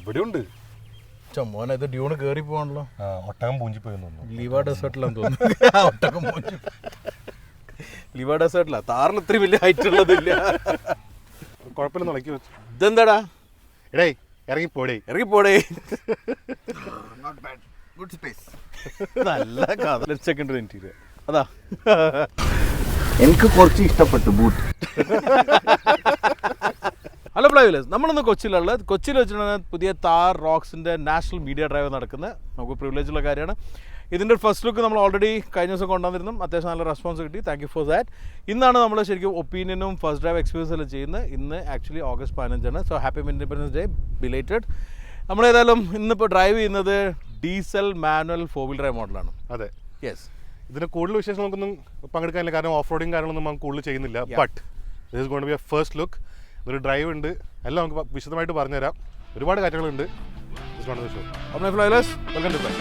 ഇവിടെ ഉണ്ട്. മോനെ ഇത് ഡ്യൂണ് കയറി പോകണല്ലോ. ഒട്ടകം പൂഞ്ചി പോയി തോന്നുന്നു. ലിവ ഡെസേർട്ടിലാന്ന് തോന്നുന്നു. ഒട്ടകം പൂഞ്ചി ലിവ ഡെസേർട്ടിലാ. താറിൽ ഇത്രയും വലിയ ഹൈറ്റ് ഉള്ളതില്ല. കുഴപ്പമില്ല, ഇളക്കി വെച്ചു. ഇതെന്താടാ? എടേ ഇറങ്ങിപ്പോടേ. നല്ല കഥ സെക്കൻഡ് ഇന്റീരിയർ അതാ എനിക്ക് കുറച്ച് ഇഷ്ടപ്പെട്ടു ബൂട്ട്. ഹലോ ഫ്ലൈവിലേഴ്സ്, നമ്മളിന്ന് കൊച്ചിയിലുള്ളത്. കൊച്ചിയിൽ വെച്ചിട്ടാണ് പുതിയ താർ റോക്സിൻ്റെ നാഷണൽ മീഡിയ ഡ്രൈവ് നടക്കുന്നത്. നമുക്ക് പ്രിവിലേജുള്ള കാര്യമാണ്. ഇതിൻ്റെ ഫസ്റ്റ് ലുക്ക് നമ്മൾ ഓൾറെഡി കഴിഞ്ഞ ദിവസം കൊണ്ടുവന്നിരുന്നു. അത്യാവശ്യം നല്ല റെസ്പോൺസ് കിട്ടി. Thank you for that. ഇന്നാണ് നമ്മൾ ശരിക്കും ഒപ്പീനിയനും ഫസ്റ്റ് ഡ്രൈവ് എക്സ്പീരിയൻസിലും ചെയ്യുന്നത്. ഇന്ന് actually August 15 so happy independence day belated. നമ്മളേതായാലും ഇന്നിപ്പോൾ ഡ്രൈവ് ചെയ്യുന്നത് ഡീസൽ മാനുവൽ 4-wheel ഡ്രൈവ് മോഡലാണ്. അതെ, യെസ്. ഇതിന് കൂടുതൽ വിശേഷം നമുക്കൊന്നും പങ്കെടുക്കാനില്ല, കാരണം ഓഫ് റോഡിങ് കാര്യങ്ങളൊന്നും നമുക്ക് കൂടുതൽ ചെയ്യുന്നില്ല. But this is going to be a first look. ഒരു ഡ്രൈവ് ഉണ്ട്, എല്ലാം നമുക്ക് വിശദമായിട്ട് പറഞ്ഞുതരാം. ഒരുപാട് കാര്യങ്ങളുണ്ട്. Flywheelers, welcome to fly.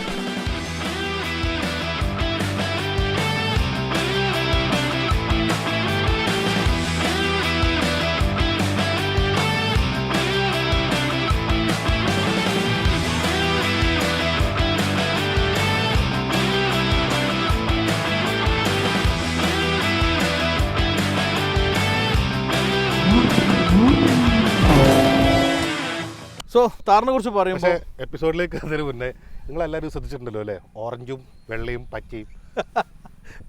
So താറിനെ കുറിച്ച് പറയുമ്പോൾ എപ്പിസോഡിലേക്ക് അതിന് മുന്നേ നിങ്ങൾ എല്ലാവരും ശ്രദ്ധിച്ചിട്ടുണ്ടല്ലോ അല്ലേ, ഓറഞ്ചും വെള്ളയും പച്ചയും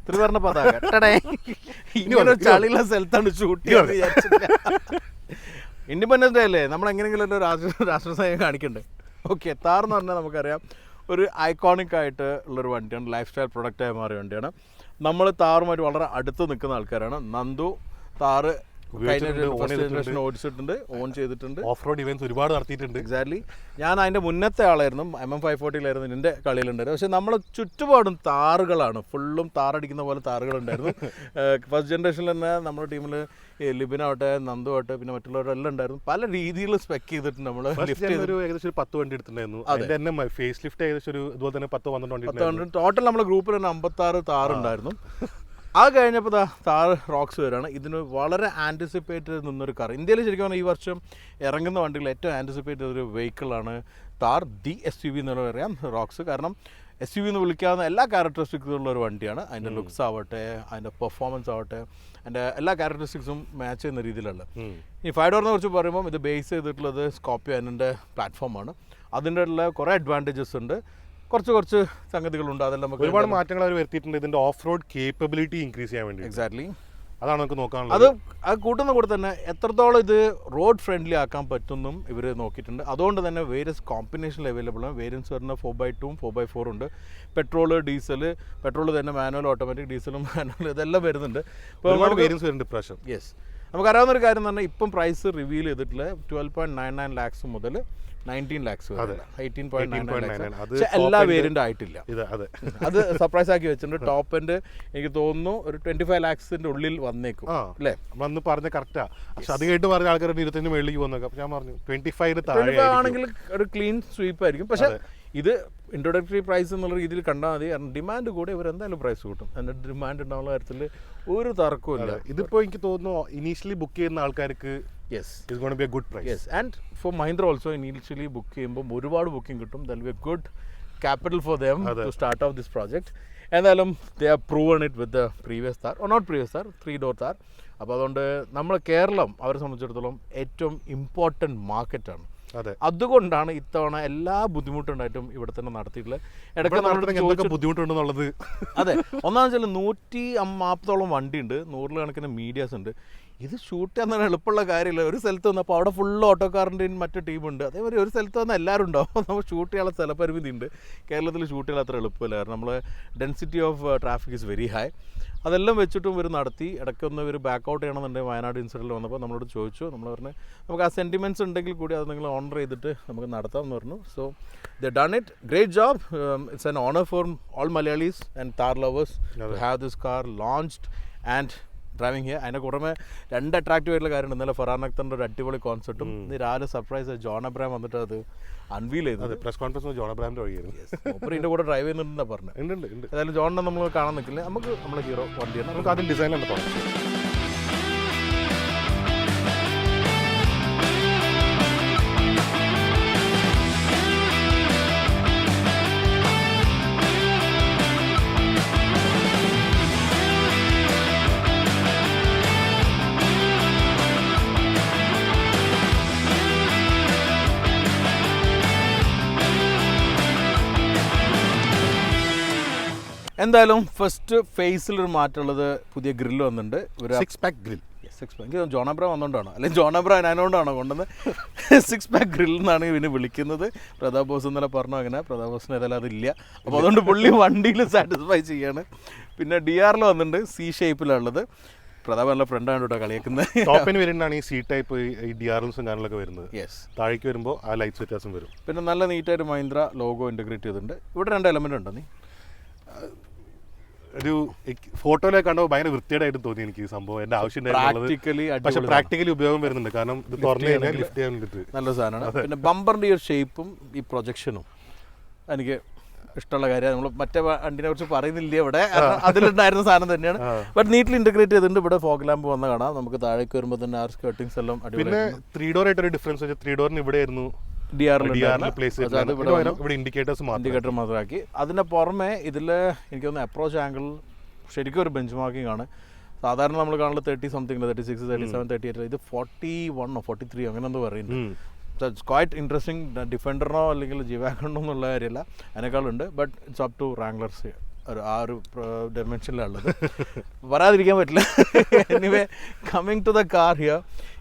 ത്രിവർണ്ണ പതാക. ഇങ്ങനെ ചളിയുള്ള സ്ഥലത്താണ് ഷൂട്ട് ചെയ്യാൻ വിചാരിച്ചില്ല. ഇൻഡിപെൻഡൻസ് ഡേ അല്ലേ, നമ്മൾ എങ്ങനെയെങ്കിലും ഒരു രാഷ്ട്രസ്നേഹം കാണിക്കണ്ടേ. ഓക്കെ, താർ എന്ന് പറഞ്ഞാൽ നമുക്കറിയാം ഒരു ഐക്കോണിക് ആയിട്ട് ഉള്ളൊരു വണ്ടിയാണ്, ലൈഫ് സ്റ്റൈൽ പ്രൊഡക്റ്റായി മാറിയ വണ്ടിയാണ്. നമ്മൾ താറുമായിട്ട് വളരെ അടുത്ത് നിൽക്കുന്ന ആൾക്കാരാണ്. നന്ദു താറ് ഓടിച്ചിട്ടുണ്ട്, ഓൺ ചെയ്തിട്ടുണ്ട്, ഓഫ് റോഡ് ഇവന്റ്സ് ഒരുപാട് നടത്തിയിട്ടുണ്ട്. എക്സാക്ട്ലി. ഞാൻ അതിൻ്റെ മുന്നത്തെ ആളായിരുന്നു, MM540 എൻ്റെ കളിയിലുണ്ടായിരുന്നു. പക്ഷേ നമ്മളെ ചുറ്റുപാടും താറുകളാണ്, ഫുള്ളും താറടിക്കുന്ന പോലെ താറുകളുണ്ടായിരുന്നു. ഫസ്റ്റ് ജനറേഷനിൽ തന്നെ നമ്മുടെ ടീമിൽ ലിബിനാവട്ടെ, നന്ദു ആവട്ടെ, പിന്നെ മറ്റുള്ളവരെല്ലാം ഉണ്ടായിരുന്നു. പല രീതിയിൽ സ്പെക്ക് ചെയ്തിട്ടുണ്ട്. നമ്മൾ ഏകദേശം 10 വണ്ടി എടുത്തിട്ടുണ്ടായിരുന്നു. ഫേസ് ലിഫ്റ്റ് ഏകദേശം ഒരു ഇതുപോലെ തന്നെ 10-12 വണ്ടി. ടോട്ടൽ നമ്മുടെ ഗ്രൂപ്പിൽ തന്നെ 56 താറുണ്ടായിരുന്നു. അത് കഴിഞ്ഞപ്പോൾ താർ റോക്സ് വരാണ്. ഇതിന് വളരെ ആൻറ്റിസിപ്പേറ്റ് നിന്നൊരു കാർ. ഇന്ത്യയിൽ ശരിക്കും പറഞ്ഞാൽ ഈ വർഷം ഇറങ്ങുന്ന വണ്ടികൾ ഏറ്റവും ആൻറ്റിസിപ്പേറ്റ് ചെയ്തൊരു വെഹിക്കിളാണ് താർ. ദി SUV എന്ന് പറയാം റോക്സ്. കാരണം SUV എന്ന് വിളിക്കാവുന്ന എല്ലാ ക്യാരക്ടറിസ്റ്റിക്സുള്ള ഒരു വണ്ടിയാണ്. അതിൻ്റെ ലുക്സ് ആവട്ടെ, അതിൻ്റെ പെർഫോമൻസ് ആവട്ടെ, അതിൻ്റെ എല്ലാ ക്യാരക്ടറിസ്റ്റിക്സും മാച്ച് ചെയ്യുന്ന രീതിയിലുള്ള. ഈ 5 ഡോറിനെ കുറിച്ച് പറയുമ്പോൾ ഇത് ബേസ് ചെയ്തിട്ടുള്ളത് സ്കോർപിയോ അതിൻ്റെ പ്ലാറ്റ്ഫോമാണ്. അതിൻ്റെ ഉള്ള കുറേ അഡ്വാൻറ്റേജസ് ഉണ്ട്, കുറച്ച് സംഗതികളുണ്ട്. അതെല്ലാം നമുക്ക് ഒരുപാട് മാറ്റങ്ങൾ അവർ വരുത്തിയിട്ടുണ്ട്. ഇതിന്റെ ഓഫ് റോഡ് കേപ്പബിലിറ്റി ഇൻക്രീസ് ചെയ്യാൻ വേണ്ടി. എക്സാക്ട്ലി, അതാണ് നമുക്ക് നോക്കാനുള്ളത്. അത് കൂട്ടുന്ന കൂടെ തന്നെ എത്രത്തോളം ഇത് റോഡ് ഫ്രണ്ട്ലി ആക്കാൻ പറ്റുമെന്നും ഇവർ നോക്കിയിട്ടുണ്ട്. അതുകൊണ്ട് തന്നെ വേരിയസ് കോമ്പിനേഷനിൽ അവൈലബിൾ ആണ്. വേരിയൻസ് വരുന്ന 4x2 4x4 ഉണ്ട്. പെട്രോള്, ഡീസൽ, പെട്രോൾ തന്നെ മാനുവൽ, ഓട്ടോമാറ്റിക്, ഡീസലും മാനുവൽ, ഇതെല്ലാം വരുന്നുണ്ട്. ഒരുപാട് വേരിയൻസ് വരുന്നുണ്ട് ഇപ്രാവശ്യം. യെസ്. നമുക്കറിയാവുന്ന ഒരു കാര്യം എന്ന് പറഞ്ഞാൽ ഇപ്പം പ്രൈസ് റിവീൽ ചെയ്തിട്ടുള്ള 12.99 lakhs മുതൽ 19 lakhs വരെ, 18.99 lakhs. എല്ലാ വേരിയൻ്റ് ആയിട്ടില്ല. അത് സർപ്രൈസ് ആക്കി വെച്ചിട്ടുണ്ട്. ടോപ്പ് എൻഡ് എനിക്ക് തോന്നുന്നു ഒരു 25 lakhsന്റെ ഉള്ളിൽ വന്നേക്കും അല്ലേ? നമ്മളന്ന് പറഞ്ഞ കറക്റ്റാ. പക്ഷെ അത് കേട്ട് പറഞ്ഞ ആൾക്കാർ 25 മേളിലേക്ക് പോകുന്നേക്കാം. ഞാൻ പറഞ്ഞു 25 ആണെങ്കിൽ ഒരു ക്ലീൻ സ്വീപ്പ് ആയിരിക്കും. പക്ഷെ ഇത് ഇൻട്രൊഡക്ടറി പ്രൈസ് എന്നുള്ള രീതിയിൽ കണ്ടാൽ മതി. കാരണം ഡിമാൻഡ് കൂടെ ഇവർ എന്തായാലും പ്രൈസ് കൂട്ടും. അതിൻ്റെ ഡിമാൻഡ് ഉണ്ടാവുന്ന കാര്യത്തിൽ ഒരു തർക്കവും ഇല്ല. ഇതിപ്പോൾ എനിക്ക് തോന്നുന്നു ഇനീഷ്യലി ബുക്ക് ചെയ്യുന്ന ആൾക്കാർക്ക് yes it's gonna be a good price. Yes. And for Mahindra also initially book ചെയ്യുമ്പോൾ ഒരുപാട് ബുക്കിംഗ് കിട്ടും. That will be a good capital for them to start off this project. എന്തായാലും they have proven it with the previous Thar, or not previous Thar, 3-door Thar. അപ്പോൾ അതുകൊണ്ട് നമ്മൾ കേരളം അവരെ സംബന്ധിച്ചിടത്തോളം ഏറ്റവും ഇമ്പോർട്ടൻറ്റ് മാർക്കറ്റാണ്. അതുകൊണ്ടാണ് ഇത്തവണ എല്ലാ ബുദ്ധിമുട്ടുണ്ടായിട്ടും ഇവിടെ തന്നെ നടത്തിയിട്ടുള്ളത്. ഇടയ്ക്ക് ബുദ്ധിമുട്ടുണ്ടെന്നുള്ളത് അതെ. ഒന്നാമെന്ന് വെച്ചാൽ 150 വണ്ടിയുണ്ട്, 100 കണക്കിന് മീഡിയാസ് ഉണ്ട്. ഇത് ഷൂട്ട് ചെയ്യാൻ എളുപ്പമുള്ള കാര്യമില്ല. ഒരു സ്ഥലത്ത് വന്നപ്പോൾ അവിടെ ഫുള്ള് ഓട്ടോക്കാരൻ്റെയും മറ്റു ടീമുണ്ട്. അതേപോലെ ഒരു സ്ഥലത്ത് വന്നാൽ എല്ലാവരും ഉണ്ടാവും. നമ്മൾ ഷൂട്ട് ചെയ്യാനുള്ള സ്ഥലപരിമിതി ഉണ്ട്. കേരളത്തിൽ ഷൂട്ട് ചെയ്യാൻ അത്ര എളുപ്പമില്ല, കാരണം നമ്മൾ density of traffic is very high. അതെല്ലാം വെച്ചിട്ടും ഇവർ നടത്തി. ഇടയ്ക്കൊന്ന് ഇവർ ബാക്ക് ഔട്ട് ചെയ്യണമെന്നുണ്ടെങ്കിൽ വയനാട് ഇൻസിഡൻറ്റിൽ വന്നപ്പോൾ നമ്മളോട് ചോദിച്ചു. നമ്മൾ പറഞ്ഞു നമുക്ക് ആ സെൻറ്റിമെൻറ്റ്സ് ഉണ്ടെങ്കിൽ കൂടി അത് നിങ്ങൾ ഓണർ ചെയ്തിട്ട് നമുക്ക് നടത്താം എന്ന് പറഞ്ഞു. So they done it. Great job. It's an honour for all Malayalees and Thar lovers to have this car launched and driving here. അതിൻ്റെ പുറമെ 2 അട്രാക്റ്റീവ് ആയിട്ടുള്ള കാര്യമുണ്ട്. ഇന്നലെ ഫർഹാൻ അക്തറിൻ്റെ ഒരു അടിപൊളി കോൺസെപ്റ്റും ഇന്ന് രാവിലെ സർപ്രൈസ് ജോൺ അബ്രഹാം വന്നിട്ട് അത് അൺവീൽ ചെയ്തത്. പ്രസ് കോൺഫറൻസ് ജോൺ അബ്രഹാമിൻ്റെ വഴിയായിരുന്നു. ഇതിൻ്റെ കൂടെ ഡ്രൈവ് ചെയ്യുന്നുണ്ടെന്നാണ് പറഞ്ഞത്. ഏതായാലും ജോണിനെ നമ്മൾ കാണാൻ നിൽക്കില്ല. നമുക്ക് നമ്മളെ ഹീറോ വണ്ടിയാണ്. നമുക്ക് ആദ്യം ഡിസൈൻ തന്നെ തുടങ്ങാം. എന്തായാലും ഫസ്റ്റ് ഫേസിലൊരു മാറ്റമുള്ളത് പുതിയ ഗ്രില്ല് വന്നിട്ടുണ്ട്. ഒരു 6-pack grill. 6 പാക്ക് ജോണാബ്ര വന്നുകൊണ്ടാണോ അല്ലെങ്കിൽ ജോണാബ്ര അതിനോണ്ടാണോ കൊണ്ടുവന്ന് 6 പാക്ക് ഗ്രിൽ എന്നാണ് ഇവന് വിളിക്കുന്നത്. പ്രതാപ് ബോസ് ഇന്നലെ പറഞ്ഞു അങ്ങനെ. പ്രതാപ് ബോസിന് ഏതായാലും അതില്ല. അപ്പോൾ അതുകൊണ്ട് പുള്ളി വണ്ടിയിൽ സാറ്റിസ്ഫൈ ചെയ്യാണ്. പിന്നെ DR വന്നിട്ടുണ്ട്, C ഷേപ്പിലുള്ളത്. പ്രതാപ് നല്ല ഫ്രണ്ടാണ് കേട്ടോ കളിയാക്കുന്നത്. ടോപ്പിന് വരുന്നതാണ് ഈ C ടൈപ്പ് ഈ DRLസും കാര്യങ്ങളൊക്കെ വരുന്നത്. യെസ്, താഴേക്ക് വരുമ്പോൾ ആ ലൈറ്റ്സ് വ്യത്യാസം വരും. പിന്നെ നല്ല നീറ്റായിട്ട് മഹീന്ദ്ര ലോഗോ ഇൻറ്റഗ്രേറ്റ് ചെയ്തിട്ടുണ്ട്. ഇവിടെ 2 എലമെൻ്റ് ഉണ്ടോ നീ ഒരു ഫോട്ടോയിലൊക്കെ കണ്ടപ്പോൾ ഭയങ്കര വൃത്തിയായിട്ട് തോന്നി എനിക്ക് ഈ സംഭവം. എൻ്റെ ആവശ്യം പ്രാക്ടിക്കലി പക്ഷെ പ്രാക്ടിക്കലി ഉപയോഗം വരുന്നുണ്ട്. കാരണം ഇത് തുറന്നു കഴിഞ്ഞാൽ ലിഫ്റ്റ് ചെയ്യാൻ വേണ്ടിയിട്ട് നല്ല സാധനമാണ്. പിന്നെ ബമ്പറിൻ്റെ ഈ ഒരു ഷേപ്പും ഈ പ്രൊജക്ഷനും എനിക്ക് ഇഷ്ടമുള്ള കാര്യം. നമ്മൾ മറ്റേ വണ്ടിനെ കുറിച്ച് പറയുന്നില്ല ഇവിടെ, അതിലുണ്ടായിരുന്ന സാധനം തന്നെയാണ്. ബട്ട് നീറ്റ്ലി ഇൻറ്റഗ്രേറ്റ് ചെയ്തിട്ടുണ്ട്. ഇവിടെ ഫോഗ് ലാമ്പ് വന്ന് കാണാം. നമുക്ക് താഴേക്ക് വരുമ്പോൾ തന്നെ ആ സ്കേർട്ടിങ്സ് എല്ലാം പിന്നെ 3 ഡോർ ആയിട്ടൊരു ഡിഫറൻസ് വെച്ചാൽ 3 ഡോറിന് ഇവിടെ ആയിരുന്നു ഇൻഡിക്കേറ്റർ മാത്രമാക്കി. അതിൻ്റെ പുറമെ ഇതിൽ എനിക്ക് തോന്നുന്നു അപ്രോച്ച് ആംഗിൾ ശരിക്കും ഒരു ബെഞ്ച് മാർക്കിംഗ് ആണ്. സാധാരണ നമ്മൾ കാണുന്നത് 30 സംതിങ് 36, 37, 38. ഇത് 41 43 അങ്ങനെ എന്തോ പറയുന്നുണ്ട്. It's quite interesting. ഡിഫൻഡറിനോ അല്ലെങ്കിൽ ജിവാഗണോ എന്നുള്ള കാര്യമല്ല, അതിനേക്കാളുണ്ട്. But it's up to Wranglers ആ ഒരു ഡയമെൻഷനിലുള്ളത്. പറയാതിരിക്കാൻ പറ്റില്ല. Anyway coming to the car here,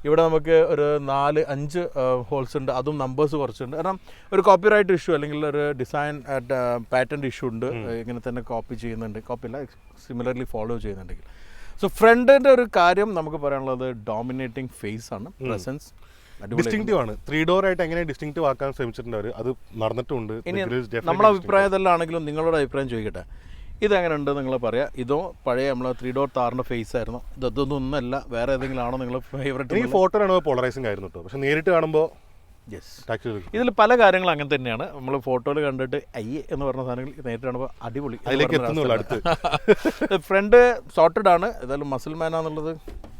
ഇവിടെ നമുക്ക് ഒരു 4-5 ഹോൾസ് ഉണ്ട്. അതും നമ്പേഴ്സ് കുറച്ചുണ്ട്. കാരണം ഒരു കോപ്പിറൈറ്റ് ഇഷ്യൂ അല്ലെങ്കിൽ ഒരു ഡിസൈൻ പാറ്റൻറ്റ് ഇഷ്യൂ ഉണ്ട്. ഇങ്ങനെ തന്നെ കോപ്പി ചെയ്യുന്നുണ്ട്, കോപ്പിയല്ല സിമിലർലി ഫോളോ ചെയ്യുന്നുണ്ടെങ്കിൽ. സോ ഫ്രണ്ടിൻ്റെ ഒരു കാര്യം നമുക്ക് പറയാനുള്ളത് ഡോമിനേറ്റിംഗ് ഫേസ് ആണ്, പ്രസൻസ് ഡിസ്റ്റിങ്റ്റീവ് ആണ്. 3 ഡോർ ആയിട്ട് എങ്ങനെ ഡിസ്റ്റിങ്റ്റീവ് ആക്കാൻ ശ്രമിച്ചിട്ടുണ്ട് അവർ, അത് നടന്നിട്ടുണ്ട്. ഇനി നമ്മളെ അഭിപ്രായത്തിലാണെങ്കിലും നിങ്ങളുടെ അഭിപ്രായം ചോദിക്കട്ടെ, ഇതെങ്ങനെ ഉണ്ട് നിങ്ങൾ പറയാം. ഇതോ പഴയ നമ്മളെ 3 ഡോർ താറിൻ്റെ ഫേസ് ആയിരുന്നു, ഇതൊന്നും ഒന്നല്ല, വേറെ ഏതെങ്കിലും ആണോ നിങ്ങളുടെ ഫേവറേറ്റ്? ഈ ഫോട്ടോ കാണുമ്പോൾ പോളറൈസിംഗ് ആയിരുന്നു കേട്ടോ, പക്ഷെ നേരിട്ട് കാണുമ്പോൾ ഇതിൽ പല കാര്യങ്ങളും അങ്ങനെ തന്നെയാണ്. നമ്മൾ ഫോട്ടോയിൽ കണ്ടിട്ട് അയ്യേ എന്ന് പറഞ്ഞ സാധനങ്ങൾ നേരിട്ട് കാണുമ്പോൾ അടിപൊളി. അതിലേക്ക് എത്തുന്നുള്ളൂ അടുത്ത്. ഫ്രണ്ട് സോർട്ടഡ് ആണ്. ഏതായാലും മസിൽ മാനാന്നുള്ളത്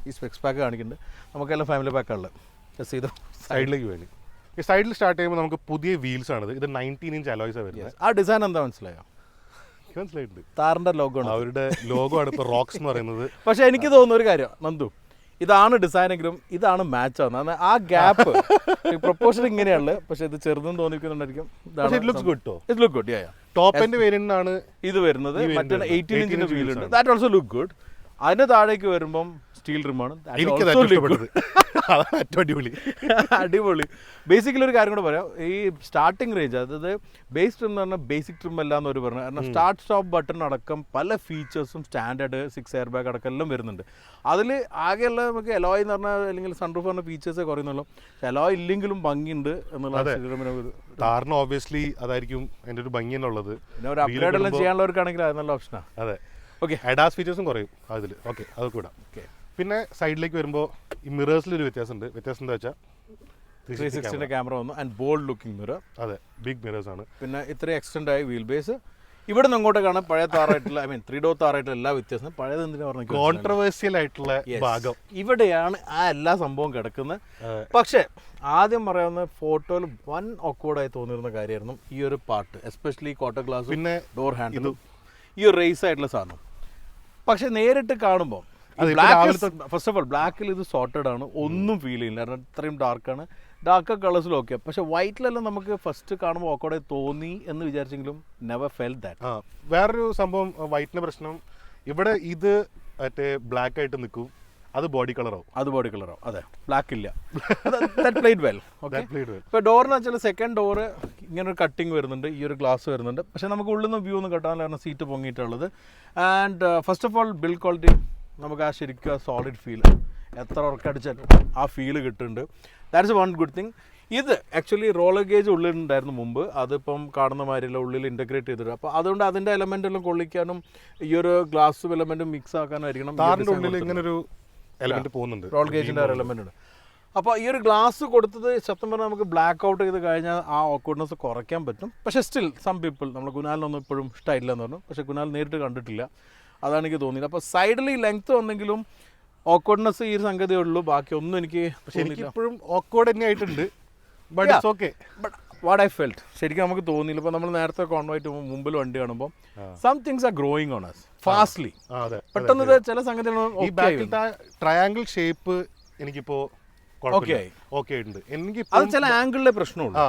ഈ സ്പെക്സ് പാക്ക് കാണിക്കുന്നുണ്ട്. നമുക്കെല്ലാം ഫാമിലി പാക്കാണുള്ളത്. സൈഡിലേക്ക് വേണ്ടി ഈ സൈഡിൽ സ്റ്റാർട്ട് ചെയ്യുമ്പോൾ നമുക്ക് പുതിയ വീൽസ് ആണിത്. ഇത് 19 ഇഞ്ച് അലോയ്സ് വരുന്നത്. ആ ഡിസൈൻ എന്താ മനസ്സിലായോ? മനസ്സിലായിട്ടുണ്ട്. താറിന്റെ ലോഗോ ആണ്, അവരുടെ ലോഗോ ആണ് ഇപ്പോൾ റോക്സ് എന്ന് പറയുന്നത്. പക്ഷെ എനിക്ക് തോന്നുന്ന ഒരു കാര്യം നന്ദു, ഇതാണ് ഡിസൈനെങ്കിലും ഇതാണ് മാച്ച് ആവുന്നത്. ആ ഗ്യാപ്പ് പ്രൊപ്പോർഷൻ ഇങ്ങനെയുള്ളത്, പക്ഷെ ഇത് ചെറുതും തോന്നിക്കുന്നുണ്ടായിരിക്കും. It look good. Top end വേരിയന്റാണ് ഇത് വരുന്നത്. മറ്റേ 18 ഇഞ്ചിന്റെ വീൽ ഉണ്ട്. That also look good. അതിന് താഴേക്ക് വരുമ്പം സ്റ്റീൽ റിമാണ്. അടിപൊളി. ബേസിക്കലി ഒരു കാര്യം കൂടെ പറയാം, ഈ സ്റ്റാർട്ടിംഗ് റേഞ്ച്, അതായത് ബേസ് ട്രിം എന്ന് പറഞ്ഞാൽ ബേസിക് ട്രിം അല്ല എന്നൊരു പറഞ്ഞു. കാരണം സ്റ്റാർട്ട് സ്റ്റോപ്പ് ബട്ടൺ അടക്കം പല ഫീച്ചേഴ്സും സ്റ്റാൻഡേർഡ് 6 എയർ ബാഗ് അടക്കം എല്ലാം വരുന്നുണ്ട്. അതിൽ ആകെയുള്ള നമുക്ക് എലോയ് എന്ന് പറഞ്ഞാൽ അല്ലെങ്കിൽ സൺറൂഫ് പറഞ്ഞ ഫീച്ചേഴ്സേ കുറയുന്നുള്ളൂ. എലോയ് ഇല്ലെങ്കിലും ഭംഗിയുണ്ട് എന്നുള്ള താറിന് ഓബ്വിയസ്ലി അതായിരിക്കും എൻ്റെ ഒരു ഭംഗി എന്നുള്ളത്. പിന്നെ ഒരു അപ്ഗ്രേഡ് എല്ലാം ചെയ്യാനുള്ളവർക്കാണെങ്കിൽ അത് നല്ല ഓപ്ഷനാണ്. അതെ, ഓക്കെ. അഡാസ് ഫീച്ചേഴ്സും കുറയും അതിൽ. ഓക്കെ, അതൊക്കെ വിടാം. പിന്നെ സൈഡിലേക്ക് വരുമ്പോൾ ഈ മിറേഴ്സിലൊരു വ്യത്യാസമുണ്ട്. വ്യത്യാസം എന്താ വെച്ചാൽ 360 ക്യാമറ വന്നു ആൻഡ് ബോൾഡ് ലുക്കിംഗ് മിറർ. അതെ, ബിഗ് മിറേഴ്സ് ആണ്. പിന്നെ ഇത്രയും എക്സ്റ്റെൻഡ് ആയി വീൽ ബേസ്. ഇവിടെ നിന്ന് അങ്ങോട്ട് കാണാൻ പഴയ താറായിട്ടുള്ള 3 ഡോർ താറായിട്ടുള്ള എല്ലാ വ്യത്യാസം. പഴയത് എന്തിനാ പറഞ്ഞത്, കോൺട്രവേഴ്സ്യൽ ആയിട്ടുള്ള ഭാഗം ഇവിടെയാണ് ആ എല്ലാ സംഭവം കിടക്കുന്നത്. പക്ഷേ ആദ്യം പറയാവുന്ന ഫോട്ടോയിൽ വൻ ഓക്വേർഡായി തോന്നിയിരുന്ന കാര്യമായിരുന്നു ഈ ഒരു പാർട്ട്, എസ്പെഷ്യലി കോട്ടർ ഗ്ലാസ്, പിന്നെ ഡോർ ഹാൻഡിലും ഈ ഒരു റേസ് ആയിട്ടുള്ള സാധനം. പക്ഷെ നേരിട്ട് കാണുമ്പോൾ ഫസ്റ്റ് ഓഫ് ഓൾ ബ്ലാക്കിൽ ഇത് സോർട്ടഡ് ആണ്, ഒന്നും ഫീൽ ചെയ്യില്ല. കാരണം ഇത്രയും ഡാർക്കാണ്. Dark കളേഴ്സിലും okay. പക്ഷെ വൈറ്റിലെല്ലാം നമുക്ക് ഫസ്റ്റ് കാണുമ്പോൾ ഓക്കോടെ തോന്നി എന്ന് വിചാരിച്ചെങ്കിലും നെവർ ഫെൽറ്റ് ദാറ്റ്. വേറൊരു സംഭവം വൈറ്റിന്റെ പ്രശ്നം, ഇവിടെ ഇത് മറ്റേ ബ്ലാക്ക് ആയിട്ട് നിൽക്കും, അത് ബോഡി കളറാവും. അതെ, ബ്ലാക്ക് ഇല്ല. ഇപ്പോൾ ഡോറിന് വെച്ചാൽ സെക്കൻഡ് ഡോറ് ഇങ്ങനെ ഒരു കട്ടിങ് വരുന്നുണ്ട്, ഈ ഒരു ഗ്ലാസ് വരുന്നുണ്ട്. പക്ഷെ നമുക്ക് ഉള്ളിൽ നിന്ന് വ്യൂ ഒന്നും കിട്ടാൻ കാരണം സീറ്റ് പൊങ്ങിയിട്ടുള്ളത്. And first of all build quality നമുക്ക് ആ ശരിക്കും ആ സോളിഡ് ഫീൽ, എത്ര ഉറക്കടിച്ചാലും ആ ഫീല് കിട്ടുന്നുണ്ട്. That's one good thing. ഇത് ആക്ച്വലി റോളർ ഗേജ് ഉള്ളിലുണ്ടായിരുന്നു മുമ്പ്, അതിപ്പം കാണുന്ന മാതിരിയല്ല, ഉള്ളിൽ ഇൻറ്റഗ്രേറ്റ് ചെയ്തിട്ട്. അപ്പോൾ അതുകൊണ്ട് അതിൻ്റെ എലമെൻ്റ് എല്ലാം കൊള്ളിക്കാനും ഈ ഒരു ഗ്ലാസ് എലമെൻറ്റും മിക്സ് ആക്കാനായിരിക്കണം. ഉള്ളിൽ ഇങ്ങനെ ഒരു എലമെന്റ് പോകുന്നുണ്ട്, റോൾ ഗേജിൻ്റെ ഒരു എലമെൻ്റ് ഉണ്ട്. അപ്പോൾ ഈ ഒരു ഗ്ലാസ് കൊടുത്തത് സത്യം പറഞ്ഞാൽ നമുക്ക് ബ്ലാക്ക് ഔട്ട് ചെയ്ത് കഴിഞ്ഞാൽ ആ ഓക്വേർഡ്നെസ് കുറയ്ക്കാൻ പറ്റും. പക്ഷേ സ്റ്റിൽ സം പീപ്പിൾ, നമ്മൾ കുനാലിനൊന്നും ഇപ്പോഴും ഇഷ്ടമായില്ല എന്ന് പറഞ്ഞു. പക്ഷേ കുനാൽ നേരിട്ട് കണ്ടിട്ടില്ല, അതാണ് എനിക്ക് തോന്നിയത്. അപ്പോൾ സൈഡിൽ ഈ ലെങ്ത് വന്നെങ്കിലും ഓക്വേർഡ്നെസ് ഈ ഒരു സംഗതിയേ ഉള്ളൂ, ബാക്കി ഒന്നും എനിക്ക് ഇപ്പോഴും ഓക്വേർഡ് തന്നെ ആയിട്ടുണ്ട്. But it's okay. But what I felt ശരിക്കും നമുക്ക് തോന്നിയില്ല. ഇപ്പോൾ നമ്മൾ നേരത്തെ കോൺവൈറ്റ് മുമ്പിൽ വണ്ടി കാണുമ്പോൾ some things are growing on as fastly. പെട്ടെന്ന് ചില സംഗതികൾ ട്രയാങ്കിൾ ഷേപ്പ് എനിക്കിപ്പോ ഓക്കെ ഉണ്ട്. എനിക്ക് അത് ചില ആംഗിളിലെ പ്രശ്നമുള്ളൂ.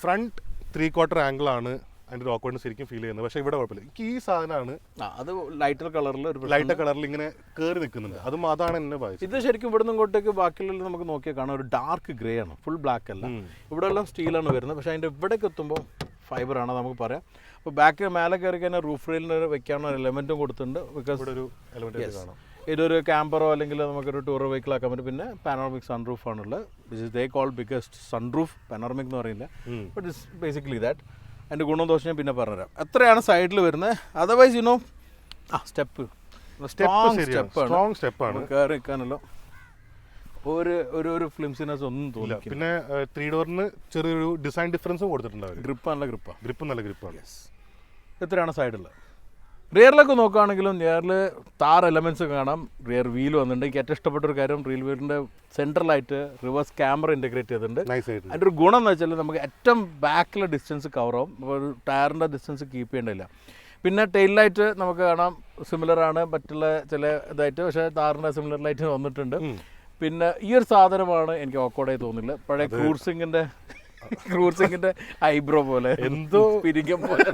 ഫ്രണ്ട് 3/4 ആംഗിൾ ആണ് അതിൻ്റെ ഒരു ഓക്വേർഡ്നെസ് ശരിക്കും ഫീൽ ചെയ്യുന്നത്. പക്ഷേ ഇവിടെ കുഴപ്പമില്ല. എനിക്ക് ഈ സാധനമാണ് അത് ലൈറ്റർ കളറിൽ ഒരു ലൈറ്റ് കളറിൽ ഇങ്ങനെ കയറി നിൽക്കുന്നുണ്ട്. അതാണ് എന്നെ ബാധിച്ചത്. ഇത് ശരിക്കും ഇവിടെ നിന്ന് ഇങ്ങോട്ടേക്ക് ബാക്കിയുള്ള നമുക്ക് നോക്കിയാൽ കാണാം ഒരു ഡാർക്ക് ഗ്രേ ആണ്, ഫുൾ ബ്ലാക്ക് അല്ല. ഇവിടെ എല്ലാം സ്റ്റീലാണ് വരുന്നത്, പക്ഷേ അതിൻ്റെ ഇവിടേക്ക് എത്തുമ്പോൾ ഫൈബറാണ് നമുക്ക് പറയാം. അപ്പോൾ ബാക്ക് മേലെ കയറി കഴിഞ്ഞാൽ റൂഫ് റെയിലിന് വെക്കാനുള്ള ഒരു എലമെൻറ്റും കൊടുത്തിട്ടുണ്ട്. ബിക്കോസ് ഇവിടെ ഒരു എലമെന്റ് കാണാം. ഇതൊരു ക്യാമ്പറോ അല്ലെങ്കിൽ നമുക്കൊരു ടൂർ വെഹിക്കിൾ ആക്കാൻ പറ്റും. പിന്നെ പാനോറമിക് സൺറൂഫ് ആണുള്ളത്, which is they call biggest sunroof. Panoramic എന്ന് പറയില്ല, ബട്ട് ഇറ്റ്സ് ബേസിക്കലി ദാറ്റ്. അതിൻ്റെ ഗുണം ദോഷം ഞാൻ പിന്നെ പറഞ്ഞുതരാം. എത്രയാണ് സൈഡിൽ വരുന്നത്. അതർവൈസ് യുനോ സ്റ്റെപ്പ് സ്ട്രോങ് സ്റ്റെപ്പാണ് കയറി നിൽക്കാനല്ലോ ഒരു ഒരു ഫ്ലിംസിനെസ് ഒന്നും തോന്നില്ല. പിന്നെ 3 ഡോറിന് ചെറിയൊരു ഡിസൈൻ ഡിഫറൻസും കൊടുത്തിട്ടുണ്ട്. ഗ്രിപ്പ് നല്ല ഗ്രിപ്പാണ്. എത്രയാണ് സൈഡിൽ. റിയറിലൊക്കെ നോക്കുകയാണെങ്കിലും റിയറിൽ താർ എലമെൻറ്റ്സ് കാണാം. റിയർ വീൽ വന്നിട്ടുണ്ട്. എനിക്ക് ഏറ്റവും ഇഷ്ടപ്പെട്ട ഒരു കാര്യം റിയൽ വീലിൻ്റെ സെൻട്രലായിട്ട് റിവേഴ്സ് ക്യാമറ ഇൻറ്റഗ്രേറ്റ് ചെയ്തിട്ടുണ്ട്. അതിൻ്റെ ഒരു ഗുണം എന്ന് വെച്ചാൽ നമുക്ക് ഏറ്റവും ബാക്കിലെ ഡിസ്റ്റൻസ് കവർ ആവും. അപ്പോൾ ഒരു ടയറിൻ്റെ ഡിസ്റ്റൻസ് കീപ്പ് ചെയ്യേണ്ടില്ല. പിന്നെ ടെയിൽ ലൈറ്റ് നമുക്ക് കാണാം സിമിലറാണ് മറ്റുള്ള ചില ഇതായിട്ട്, പക്ഷേ താറിൻ്റെ സിമിലർ ലൈറ്റ് വന്നിട്ടുണ്ട്. പിന്നെ ഈ ഒരു സാധനമാണ് എനിക്ക് ഓക്കോർഡായി തോന്നില്ല. പഴയ ക്രൂസിങ്ങിന്റെ ഐബ്രോ പോലെ എന്തോ പിരിക്കം പോലെ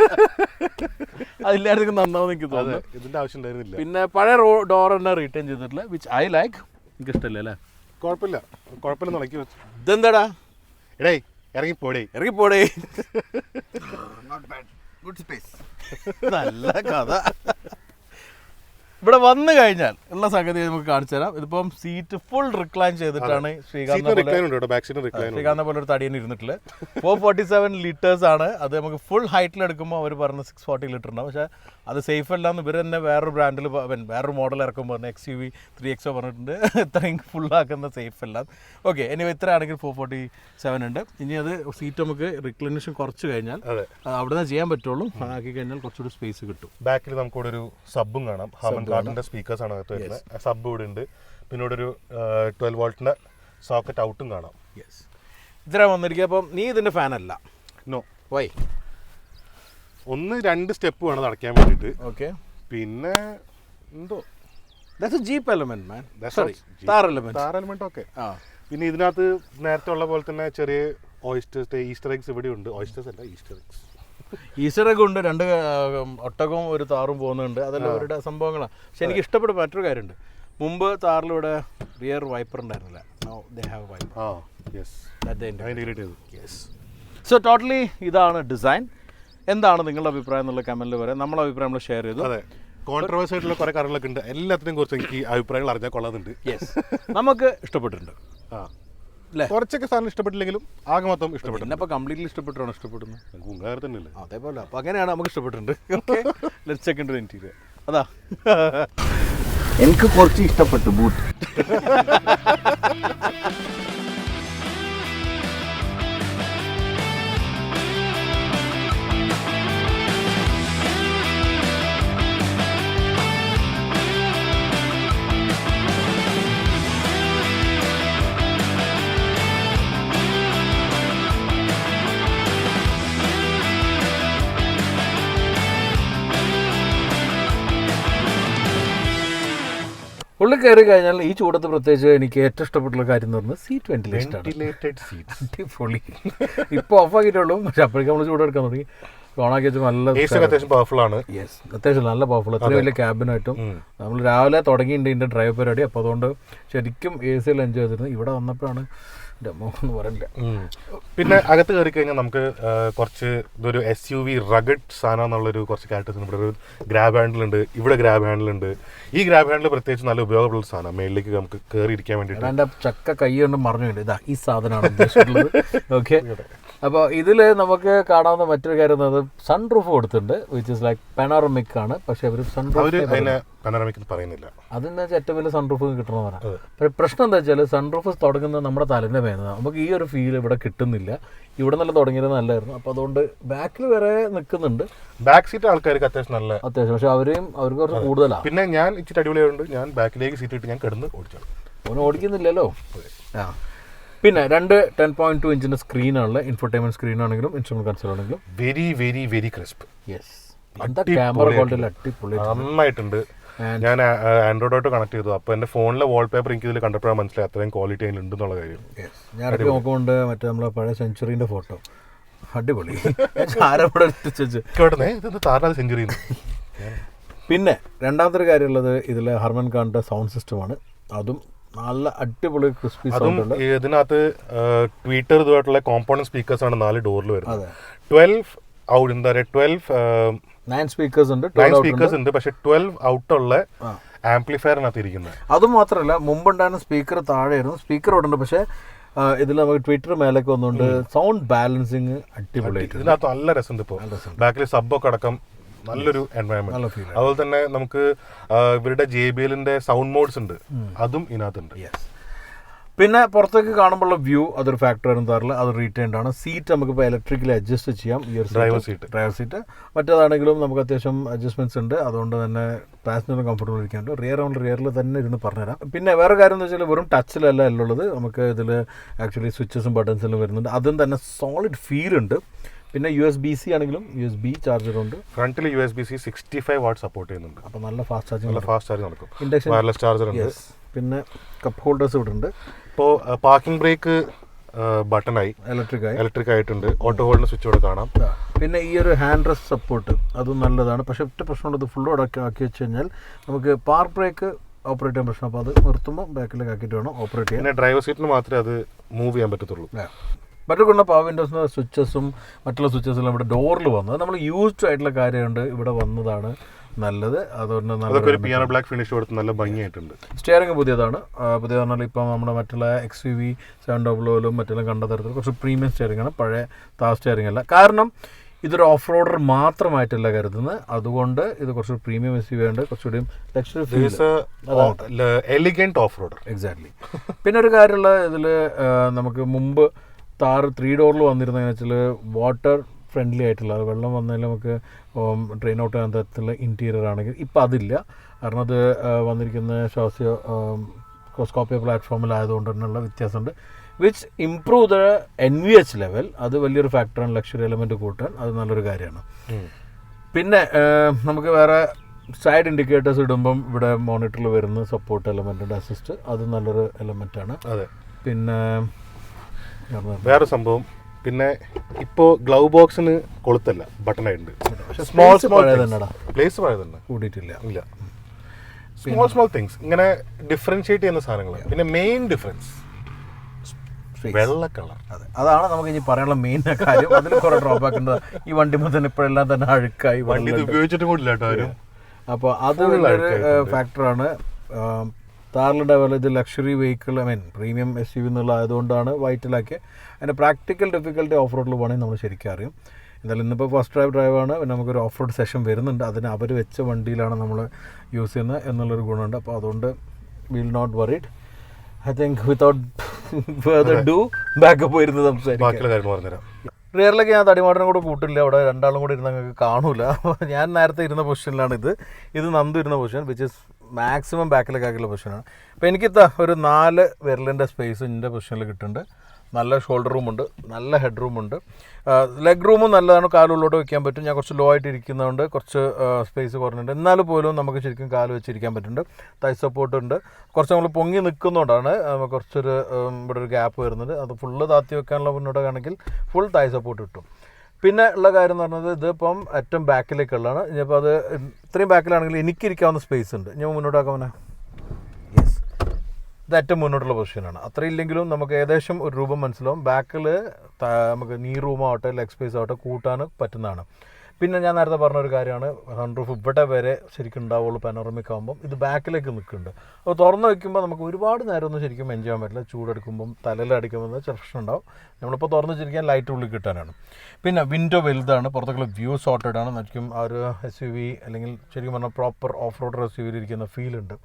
അതില്ലായിരുന്നു നന്നാവും എനിക്ക് തോന്നുന്നു. ഇതിന്റെ ആവശ്യം ഉണ്ടായിരുന്നില്ല. പിന്നെ പഴയ ഡോർ തന്നെ റീറ്റെയിൻ ചെയ്തിട്ടില്ല, വിച്ച് ഐ ലൈക്ക്. എനിക്ക് ഇഷ്ടമല്ലേ അല്ലേ. കുഴപ്പമില്ല നടക്കി വെച്ചു. ഇതെന്താടാ എടേ ഇറങ്ങിപ്പോടേ നല്ല കഥ. ഇവിടെ വന്നു കഴിഞ്ഞാൽ ഉള്ള സംഗതി നമുക്ക് കാണിച്ചു തരാം. ഇതിപ്പം സീറ്റ് ഫുൾ റിക്ലൈൻ ചെയ്തിട്ടാണ് ശ്രീകാന്ത് പോലെ ഒരു തടിയൻ ഇരുന്നിട്ടില്ല. 447 ലിറ്റേഴ്സ് ആണ്. അത് നമുക്ക് ഫുൾ ഹൈറ്റിൽ എടുക്കുമ്പോൾ അവർ പറഞ്ഞ 640 ലിറ്റർ ഉണ്ടാവും. പക്ഷേ അത് സേഫ് അല്ല എന്ന് ഇവർ തന്നെ വേറൊരു ബ്രാൻഡിൽ വേറൊരു മോഡൽ ഇറക്കുമ്പോൾ XUV 3XO പറഞ്ഞിട്ടുണ്ട്. ഇത്രയും ഫുള്ളാക്കുന്ന സേഫ് അല്ല. ഓക്കെ, ഇനി ഇത്രയാണെങ്കിൽ 447 ഉണ്ട്. ഇനി അത് സീറ്റ് നമുക്ക് റിക്ലൈനേഷൻ കുറച്ച് കഴിഞ്ഞാൽ അവിടെ നിന്ന് ചെയ്യാൻ പറ്റുള്ളൂ. ആക്കി കഴിഞ്ഞാൽ കുറച്ചുകൂടി സ്പേസ് കിട്ടും. ബാക്കിൽ നമുക്കിവിടെ ഒരു സബും കാണാം. ഗാർഡിന്റെ സ്പീക്കേഴ്സ് ആണ് അകത്ത് വരുന്നത്. സബ് ഇവിടെ ഉണ്ട്. പിന്നെ ഇവിടെ ഒരു 12 വോൾട്ടിന്റെ സോക്കറ്റ് ഔട്ടും കാണാം. ഇത്ര വന്നിരിക്കുക. അപ്പം നീ ഇതിന്റെ ഫാൻ അല്ല. നോ. വൈ? 1-2 സ്റ്റെപ്പ് വേണം അടയ്ക്കാൻ വേണ്ടിയിട്ട്. ഓക്കെ. പിന്നെ എന്തോ jeep element man. Sorry, Thar element. Okay. പിന്നെ ഇതിനകത്ത് നേരത്തെ ഉള്ള പോലെ തന്നെ ചെറിയ ഈസ്റ്റർ എഗ്സ് ഇവിടെ ഉണ്ട്. ഈസ്റ്റർ എഗ് ഉണ്ട്. 2 ഒട്ടകവും ഒരു താറും പോകുന്നുണ്ട്. അതെല്ലാം അവരുടെ സംഭവങ്ങളാണ്. പക്ഷെ എനിക്ക് ഇഷ്ടപ്പെട്ട മറ്റൊരു കാര്യമുണ്ട്. മുമ്പ് താറിലൂടെ റിയർ വൈപ്പർ ഉണ്ടായിരുന്നില്ല. സോ ടോട്ടലി ഇതാണ് ഡിസൈൻ. എന്താണ് നിങ്ങളുടെ അഭിപ്രായം എന്നുള്ള കമന്റിൽ പറയാം. നമ്മളെ അഭിപ്രായം നമ്മൾ ഷെയർ ചെയ്തു. കോൺട്രവേഴ്സി ആയിട്ടുള്ള കുറെ കാര്യങ്ങളൊക്കെ ഉണ്ട്. എല്ലാത്തിനെയും കുറിച്ച് എനിക്ക് അഭിപ്രായങ്ങൾ അറിഞ്ഞാൽ കൊള്ളാതുണ്ട്. നമുക്ക് ഇഷ്ടപ്പെട്ടിട്ടുണ്ട്. കുറച്ചൊക്കെ സാധനം ഇഷ്ടപ്പെട്ടില്ലെങ്കിലും ആകെ മൊത്തം ഇഷ്ടപ്പെട്ടു. എന്നെ കംപ്ലീറ്റ്ലി ഇഷ്ടപ്പെട്ടാണ് ഇഷ്ടപ്പെടുന്നത്. തന്നെയല്ലേ. അതേപോലെ അപ്പോൾ അങ്ങനെയാണ് നമുക്ക് ഇഷ്ടപ്പെട്ടിട്ടുണ്ട്. Let's check into the interior. അതാ എനിക്ക് കുറച്ച് ഇഷ്ടപ്പെട്ടു ബൂട്ട്. ഉള്ളിൽ കയറി കഴിഞ്ഞാൽ ഈ ചൂടത്ത് പ്രത്യേകിച്ച് എനിക്ക് ഏറ്റവും ഇഷ്ടപ്പെട്ടുള്ള കാര്യം എന്ന് പറഞ്ഞാൽ സീറ്റ് വെന്റിലേറ്റഡ് സീറ്റ്. അടിപൊളി. ഇപ്പോൾ ഓഫാക്കിയിട്ടുള്ളൂ, പക്ഷെ അപ്പോഴേക്കും നമ്മൾ ചൂടെടുക്കാൻ തുടങ്ങി. ഓണാക്കി വെച്ച് നല്ല അത്യാവശ്യം പവർഫുൾ ആണ്. അത്യാവശ്യം നല്ല പവർഫുൾ. അത്രയും വലിയ ക്യാബിനായിട്ടും നമ്മൾ രാവിലെ തുടങ്ങിയിട്ടുണ്ട് ഇതിൻ്റെ ഡ്രൈവ് പരിപാടി. അപ്പോൾ അതുകൊണ്ട് ശരിക്കും AC എൻജോയ് ചെയ്തിരുന്നു. ഇവിടെ വന്നപ്പോഴാണ് എന്ന് പറയില്ല. പിന്നെ അകത്ത് കയറി കഴിഞ്ഞാൽ നമുക്ക് കുറച്ച് ഇതൊരു SUV റഗഡ് സാധനം എന്നുള്ളൊരു കുറച്ച് ക്യാരക്ടേഴ്സ്. ഇവിടെ ഒരു ഗ്രാബ് ഹാൻഡിൽ ഉണ്ട്. ഇവിടെ ഗ്രാബ് ഹാൻഡിൽ ഉണ്ട്. ഈ ഗ്രാബ് ഹാൻഡിൽ പ്രത്യേകിച്ച് നല്ല ഉപയോഗമുള്ള സാധനം. മേളിലേക്ക് നമുക്ക് കയറി ഇരിക്കാൻ വേണ്ടിയിട്ട്. എൻ്റെ ചക്ക കൈ കൊണ്ട് മറിഞ്ഞു ഇതാ ഈ സാധനമാണ് ഉദ്ദേശിച്ചിട്ടുള്ളത്. ഓക്കെ. അപ്പോൾ ഇതിൽ നമുക്ക് കാണാവുന്ന മറ്റൊരു കാര്യം എന്നത് സൺറൂഫ് കൊടുത്തിട്ടുണ്ട്, വിച്ച് ഇസ് ലൈക്ക് പാനോറമിക് ആണ്. പക്ഷെ അവർ സൺറൂഫ് പറയുന്നില്ല. അതിന് ഏറ്റവും വലിയ സൺറൂഫ് കിട്ടണമെന്നാണ്. പക്ഷേ പ്രശ്നം എന്താ വെച്ചാൽ സൺറൂഫ് തുടങ്ങുന്നത് നമ്മുടെ തലേൻ്റെ മേലാണ്. നമുക്ക് ഈ ഒരു ഫീൽ ഇവിടെ കിട്ടുന്നില്ല. ഇവിടെ നല്ല തുടങ്ങിയത് നല്ലതായിരുന്നു. അപ്പോൾ അതുകൊണ്ട് ബാക്കിൽ വരെ നിൽക്കുന്നുണ്ട്. ബാക്ക് സീറ്റ് ആൾക്കാർക്ക് അത്യാവശ്യം പക്ഷെ അവർക്ക് കുറച്ച് കൂടുതലാണ്. പിന്നെ ഞാൻ ഇച്ചിരി അടിപൊളിയായതുകൊണ്ട് ഞാൻ ബാക്കിലേക്ക് സീറ്റ് ഇട്ട് ഞാൻ കിടന്ന് ഓടിച്ചു. അവന് ഓടിക്കുന്നില്ലല്ലോ. പിന്നെ 2 10.2 ഇഞ്ചിന്റെ സ്ക്രീനാണുള്ള. ഇൻഫോർടൈൻമെന്റ് സ്ക്രീൻ ആണെങ്കിലും ഇൻസ്ട്രുമെന്റ് കൺസോൾ ആണെങ്കിലും very very very crisp. Camera quality അടിപൊളി നന്നായിട്ടുണ്ട്. ഞാൻ ആൻഡ്രോയിഡോട്ട് കണക്ട് ചെയ്തു. അപ്പോൾ എൻ്റെ ഫോണിലെ വാൾപേപ്പർ എനിക്ക് ഇതിൽ കണ്ടപ്പോഴാണ് മനസ്സിലായി അത്രയും ക്വാളിറ്റി അതിൽ ഉണ്ടെന്നുള്ള കാര്യം. ഞാൻ നോക്കുന്നുണ്ട് മറ്റേ നമ്മളെ പഴയ സെഞ്ചുറിൻ്റെ ഫോട്ടോ അടിപൊളി. ആരവിടെ എത്തിച്ചു. ഇതൊന്ന് താറാതെ സെഞ്ചുറി. പിന്നെ രണ്ടാമത്തെ ഒരു കാര്യമുള്ളത് ഇതിൽ ഹർമൻ ഖാൻ്റെ സൗണ്ട് സിസ്റ്റമാണ്. അതും നല്ല അടിപൊളി ക്രിസ്പി സൗണ്ട് ഉണ്ട്. ഇതിനകത്ത് ട്വീറ്റർ ഇതുമായിട്ടുള്ള കോമ്പോണന്റ് സ്പീക്കേഴ്സ് ആണ് 4 ഡോറിൽ വരുന്നത്. 9 സ്പീക്കേഴ്സ് ഉണ്ട്, പക്ഷെ 12 ഔട്ടുള്ള ആംപ്ലിഫയറിനകത്ത് ഇരിക്കുന്നത്. അതുമാത്രമല്ല, മുമ്പുണ്ടായിരുന്ന സ്പീക്കർ താഴെയായിരുന്നു, സ്പീക്കർ അവിടെ ഉണ്ട്. പക്ഷേ ഇതിൽ നമുക്ക് ട്വിറ്റർ മേലേക്ക് വന്നുകൊണ്ട് സൗണ്ട് ബാലൻസിങ് അടിപൊളിയായിട്ട് ഇതിനകത്ത് നല്ല രസമുണ്ട്. ഇപ്പോൾ ബാക്കിൽ സബ്ബൊക്കെ അടക്കം നല്ലൊരു എൻവയോൺമെന്റ്. അതുപോലെ തന്നെ നമുക്ക് ഇവരുടെ JBLന്റെ സൗണ്ട് മോഡ്സ് ഉണ്ട്, അതും ഇതിനകത്തുണ്ട്. പിന്നെ പുറത്തേക്ക് കാണുമ്പോഴുള്ള വ്യൂ അതൊരു ഫാക്ടർ ആയിരുന്നു തരില്ല, അത് റീറ്റൈൻഡ് ആണ്. സീറ്റ് നമുക്കിപ്പോൾ ഇലക്ട്രിക്കലി അഡ്ജസ്റ്റ് ചെയ്യാം. ഈ ഒരു ഡ്രൈവർ സീറ്റ് മറ്റേതാണെങ്കിലും നമുക്ക് അത്യാവശ്യം അഡ്ജസ്റ്റ്മെന്റ്സ് ഉണ്ട്. അതുകൊണ്ട് തന്നെ പാസഞ്ചറും കംഫർട്ടബിൾ ഇരിക്കാണ്ട് റിയറിൽ തന്നെ ഇരുന്ന് പറഞ്ഞുതരാം. പിന്നെ വേറെ കാര്യം എന്ന് വെച്ചാൽ വെറും ടച്ചിലല്ല ഉള്ളത്, നമുക്ക് ഇതിൽ ആക്ച്വലി സ്വിച്ചസും ബട്ടൺസെല്ലാം വരുന്നുണ്ട്. അതും തന്നെ സോളിഡ് ഫീൽ ഉണ്ട്. പിന്നെ USB-C ആണെങ്കിലും USB ചാർജറുണ്ട്. ഫ്രണ്ടിൽ USB-C 65 വാട്ട് സപ്പോർട്ട് ചെയ്യുന്നുണ്ട്. അപ്പോൾ നല്ല ഫാസ്റ്റ് ചാർജ് നടക്കും. ഇൻഡക്ഷൻ വയർലെസ് ചാർജർ ഉണ്ട്. പിന്നെ കപ്പ് ഹോൾഡേഴ്സ് ഇവിടെ ഉണ്ട്. ഇപ്പോൾ പാർക്കിംഗ് ബ്രേക്ക് ബട്ടണായി ഇലക്ട്രിക് ആയിട്ടുണ്ട്. ഓട്ടോ ഹോൾഡിന് സ്വിച്ച് ഇവിടെ കാണാം. പിന്നെ ഈ ഒരു ഹാൻഡ് റെസ്റ്റ് സപ്പോർട്ട് അതും നല്ലതാണ്. പക്ഷേ ഒറ്റ പ്രശ്നമുള്ളത് ഫുള്ളോടെ ആക്കി വെച്ച് കഴിഞ്ഞാൽ നമുക്ക് പാർക്ക് ബ്രേക്ക് ഓപ്പറേറ്റ് ചെയ്യാൻ പ്രശ്നം. അപ്പോൾ അത് നിർത്തുമ്പോൾ ബാക്കിലേക്ക് ആക്കിയിട്ട് വേണം ഓപ്പറേറ്റ് ചെയ്യാൻ. പിന്നെ ഡ്രൈവർ സീറ്റിന് മാത്രമേ അത് മൂവ് ചെയ്യാൻ പറ്റത്തുള്ളൂ. മറ്റൊരു ഗുണം പവർ വിൻഡോസിന് സ്വിച്ചസും മറ്റുള്ള സ്വിച്ചസെല്ലാം ഇവിടെ ഡോറിൽ വന്നത് നമ്മൾ യൂസ്ഡ് ആയിട്ടുള്ള കാര്യമുണ്ട് ഇവിടെ വന്നതാണ് നല്ലത്. അതുകൊണ്ട് നല്ല പിയാനോ ബ്ലാക്ക് ഫിനിഷ് കൊടുത്ത് നല്ല ഭംഗിയായിട്ടുണ്ട്. സ്റ്റിയറിംഗ് പുതിയതാണ്. പറഞ്ഞാൽ ഇപ്പം നമ്മുടെ മറ്റുള്ള XUV 700 മറ്റെല്ലാം കണ്ട തരത്തിൽ കുറച്ച് പ്രീമിയം സ്റ്റിയറിംഗ് ആണ്, പഴയ സ്റ്റിയറിംഗ് അല്ല. കാരണം ഇതൊരു ഓഫ് റോഡർ മാത്രമായിട്ടല്ല കരുതുന്നത്, അതുകൊണ്ട് ഇത് കുറച്ച് പ്രീമിയം SUV ഉണ്ട്, കുറച്ചുകൂടി luxury feel, elegant of റോഡർ. Exactly. പിന്നെ ഒരു കാര്യമുള്ള ഇതിൽ നമുക്ക് മുമ്പ് താർ 3 ഡോറിൽ വന്നിരുന്നതെന്ന് വെച്ചാൽ വാട്ടർ ഫ്രണ്ട്ലി ആയിട്ടുള്ള, വെള്ളം വന്നതിൽ നമുക്ക് ട്രെയിൻ ഔട്ട് ചെയ്യാൻ തരത്തിലുള്ള ഇൻറ്റീരിയർ ആണെങ്കിൽ ഇപ്പം അതില്ല. കാരണം അത് വന്നിരിക്കുന്ന ശ്വാസിയ സ്കോപ്പിയോ പ്ലാറ്റ്ഫോമിലായതുകൊണ്ട് തന്നെയുള്ള വ്യത്യാസമുണ്ട്. Which improve the NVH level. അത് വലിയൊരു ഫാക്ടറാണ്, ലക്ഷറി എലമെൻറ്റ് കൂട്ടാൻ അത് നല്ലൊരു കാര്യമാണ്. പിന്നെ നമുക്ക് വേറെ സൈഡ് ഇൻഡിക്കേറ്റേഴ്സ് ഇടുമ്പം ഇവിടെ മോണിറ്ററിൽ വരുന്ന സപ്പോർട്ട് എലമെൻറ്റുണ്ട്, അസിസ്റ്റ്, അത് നല്ലൊരു എലമെൻറ്റാണ്. അതെ. പിന്നെ വേറെ സംഭവം, പിന്നെ ഇപ്പോൾ ഗ്ലൗ ബോക്സിന് കൊളുത്തല്ല, ബട്ടണായിട്ടുണ്ട്. പ്ലേസ് പഴയതന്നെ കൂടിയിട്ടില്ല. ഇല്ല. സ്മോൾ തിങ്സ് ഇങ്ങനെ ഡിഫറൻഷിയേറ്റ് ചെയ്യുന്ന സാധനങ്ങൾ. പിന്നെ മെയിൻ ഡിഫറൻസ് വെള്ള കളർ. അതെ, അതാണ് നമുക്ക് ഇനി പറയാനുള്ള മെയിൻ കാര്യം. അതിൽ കുറേ ഡ്രോബാക്ക് ഉണ്ട്. ഈ വണ്ടിമ്പോൾ തന്നെ ഇപ്പോഴെല്ലാം തന്നെ അഴുക്കായി, വണ്ടി ഉപയോഗിച്ചിട്ട് കൂടില്ല കേട്ടോ. അപ്പോൾ അത് ഒരു ഫാക്ടറാണ്. താറിൻ്റെ പോലെ ഇത് ലക്ഷറി വെഹിക്കിൾ, പ്രീമിയം SUV എന്നുള്ള ആയതുകൊണ്ടാണ് വൈറ്റിലാക്കിയത്. അതിൻ്റെ പ്രാക്ടിക്കൽ ഡിഫിക്കൽട്ടി ഓഫ് റോഡിൽ പോകണമെങ്കിൽ നമ്മൾ ശരിക്കും അറിയും. എന്തായാലും ഇന്നിപ്പോൾ ഫസ്റ്റ് ഡ്രൈവാണ്, പിന്നെ നമുക്കൊരു ഓഫ് റോഡ് സെഷൻ വരുന്നുണ്ട്, അതിന് അവർ വെച്ച വണ്ടിയിലാണ് നമ്മൾ യൂസ് ചെയ്യുന്നത് എന്നുള്ളൊരു ഗുണമുണ്ട്. അപ്പോൾ അതുകൊണ്ട് will not worried. I think without further do backup വരുന്നത് സംസാരിക്കാം. റിയറിലേക്ക് ഞാൻ തടിമാടനും കൂടെ കൂട്ടില്ല, അവിടെ രണ്ടാളും കൂടെ ഇരുന്ന് നിങ്ങൾക്ക് കാണൂല. ഞാൻ നേരത്തെ ഇരുന്ന പൊസിഷനിലാണ് ഇത് നന്ദു ഇരുന്ന പൊസിഷൻ, വിച്ച് ഇസ് മാക്സിമം ബാക്കിലേക്ക് ആക്കിയുള്ള പൊസിഷനാണ്. അപ്പോൾ എനിക്ക് ഒരു 4 വിരലിൻ്റെ സ്പേസ് എൻ്റെ പൊസിഷനിൽ കിട്ടുന്നുണ്ട്. നല്ല ഷോൾഡർ റൂമുണ്ട്, നല്ല ഹെഡ് റൂമുണ്ട്, ലെഗ് റൂമും നല്ലതാണ്, കാലുള്ളോട്ട് വയ്ക്കാൻ പറ്റും. ഞാൻ കുറച്ച് ലോ ആയിട്ട് ഇരിക്കുന്നതുകൊണ്ട് കുറച്ച് സ്പേസ് കുറഞ്ഞിട്ടുണ്ട്, എന്നാൽ പോലും നമുക്ക് ശരിക്കും കാല് വെച്ചിരിക്കാൻ പറ്റുന്നുണ്ട്. തൈ സപ്പോർട്ട് ഉണ്ട്. കുറച്ച് നമ്മൾ പൊങ്ങി നിൽക്കുന്നതുകൊണ്ടാണ് കുറച്ചൊരു ഇവിടെ ഒരു ഗ്യാപ്പ് വരുന്നത്. അത് ഫുള്ള് താത്തി വെക്കാനുള്ള മുന്നോട്ടാണെങ്കിൽ ഫുൾ തൈ സപ്പോർട്ട് കിട്ടും. പിന്നെ ഉള്ള കാര്യം എന്ന് പറഞ്ഞത് ഇതിപ്പം ഏറ്റവും ബാക്കിലേക്കുള്ളതാണ്. ഇനിയിപ്പോൾ അത് ഇത്രയും ബാക്കിലാണെങ്കിൽ എനിക്കിരിക്കാവുന്ന സ്പേസ് ഉണ്ട്. ഞാൻ മുന്നോട്ടാക്കാമോ? യെസ്, ഇത് ഏറ്റവും മുന്നോട്ടുള്ള പൊസിഷനാണ്. അത്രയില്ലെങ്കിലും നമുക്ക് ഏകദേശം ഒരു രൂപം മനസ്സിലാവും. ബാക്കിൽ നമുക്ക് നീ റൂമാവട്ടെ ലെഗ് സ്പേസ് ആവട്ടെ കൂട്ടാൻ പറ്റുന്നതാണ്. പിന്നെ ഞാൻ നേരത്തെ പറഞ്ഞൊരു കാര്യമാണ്, സൺറൂഫ് ഇവിടെ വരെ ശരിക്കും ഉണ്ടാവുള്ളൂ പാനോറമിക് ആകുമ്പം. ഇത് ബാക്കിലേക്ക് നിൽക്കുന്നുണ്ട്. അപ്പോൾ തുറന്ന് വയ്ക്കുമ്പോൾ നമുക്ക് ഒരുപാട് നേരമൊന്നും ശരിക്കും എൻജോയ് ചെയ്യാൻ പറ്റില്ല. ചൂടെടുക്കുമ്പം തലയിലടിക്കുമ്പോൾ ചില പ്രശ്നം ഉണ്ടാവും. നമ്മളിപ്പോൾ തുറന്ന് വെച്ചിരിക്കാൻ ലൈറ്റ് ഉള്ളിൽ കിട്ടാനാണ്. പിന്നെ വിൻഡോ വലുതാണ്, പുറത്തേക്കുള്ള വ്യൂ സോർട്ടഡ് ആണ്. ശരിക്കും ആ ഒരു SUV അല്ലെങ്കിൽ ശരിക്കും പറഞ്ഞാൽ പ്രോപ്പർ ഓഫ് റോഡർ SUV ഇരിക്കുന്ന ഫീലുണ്ട്.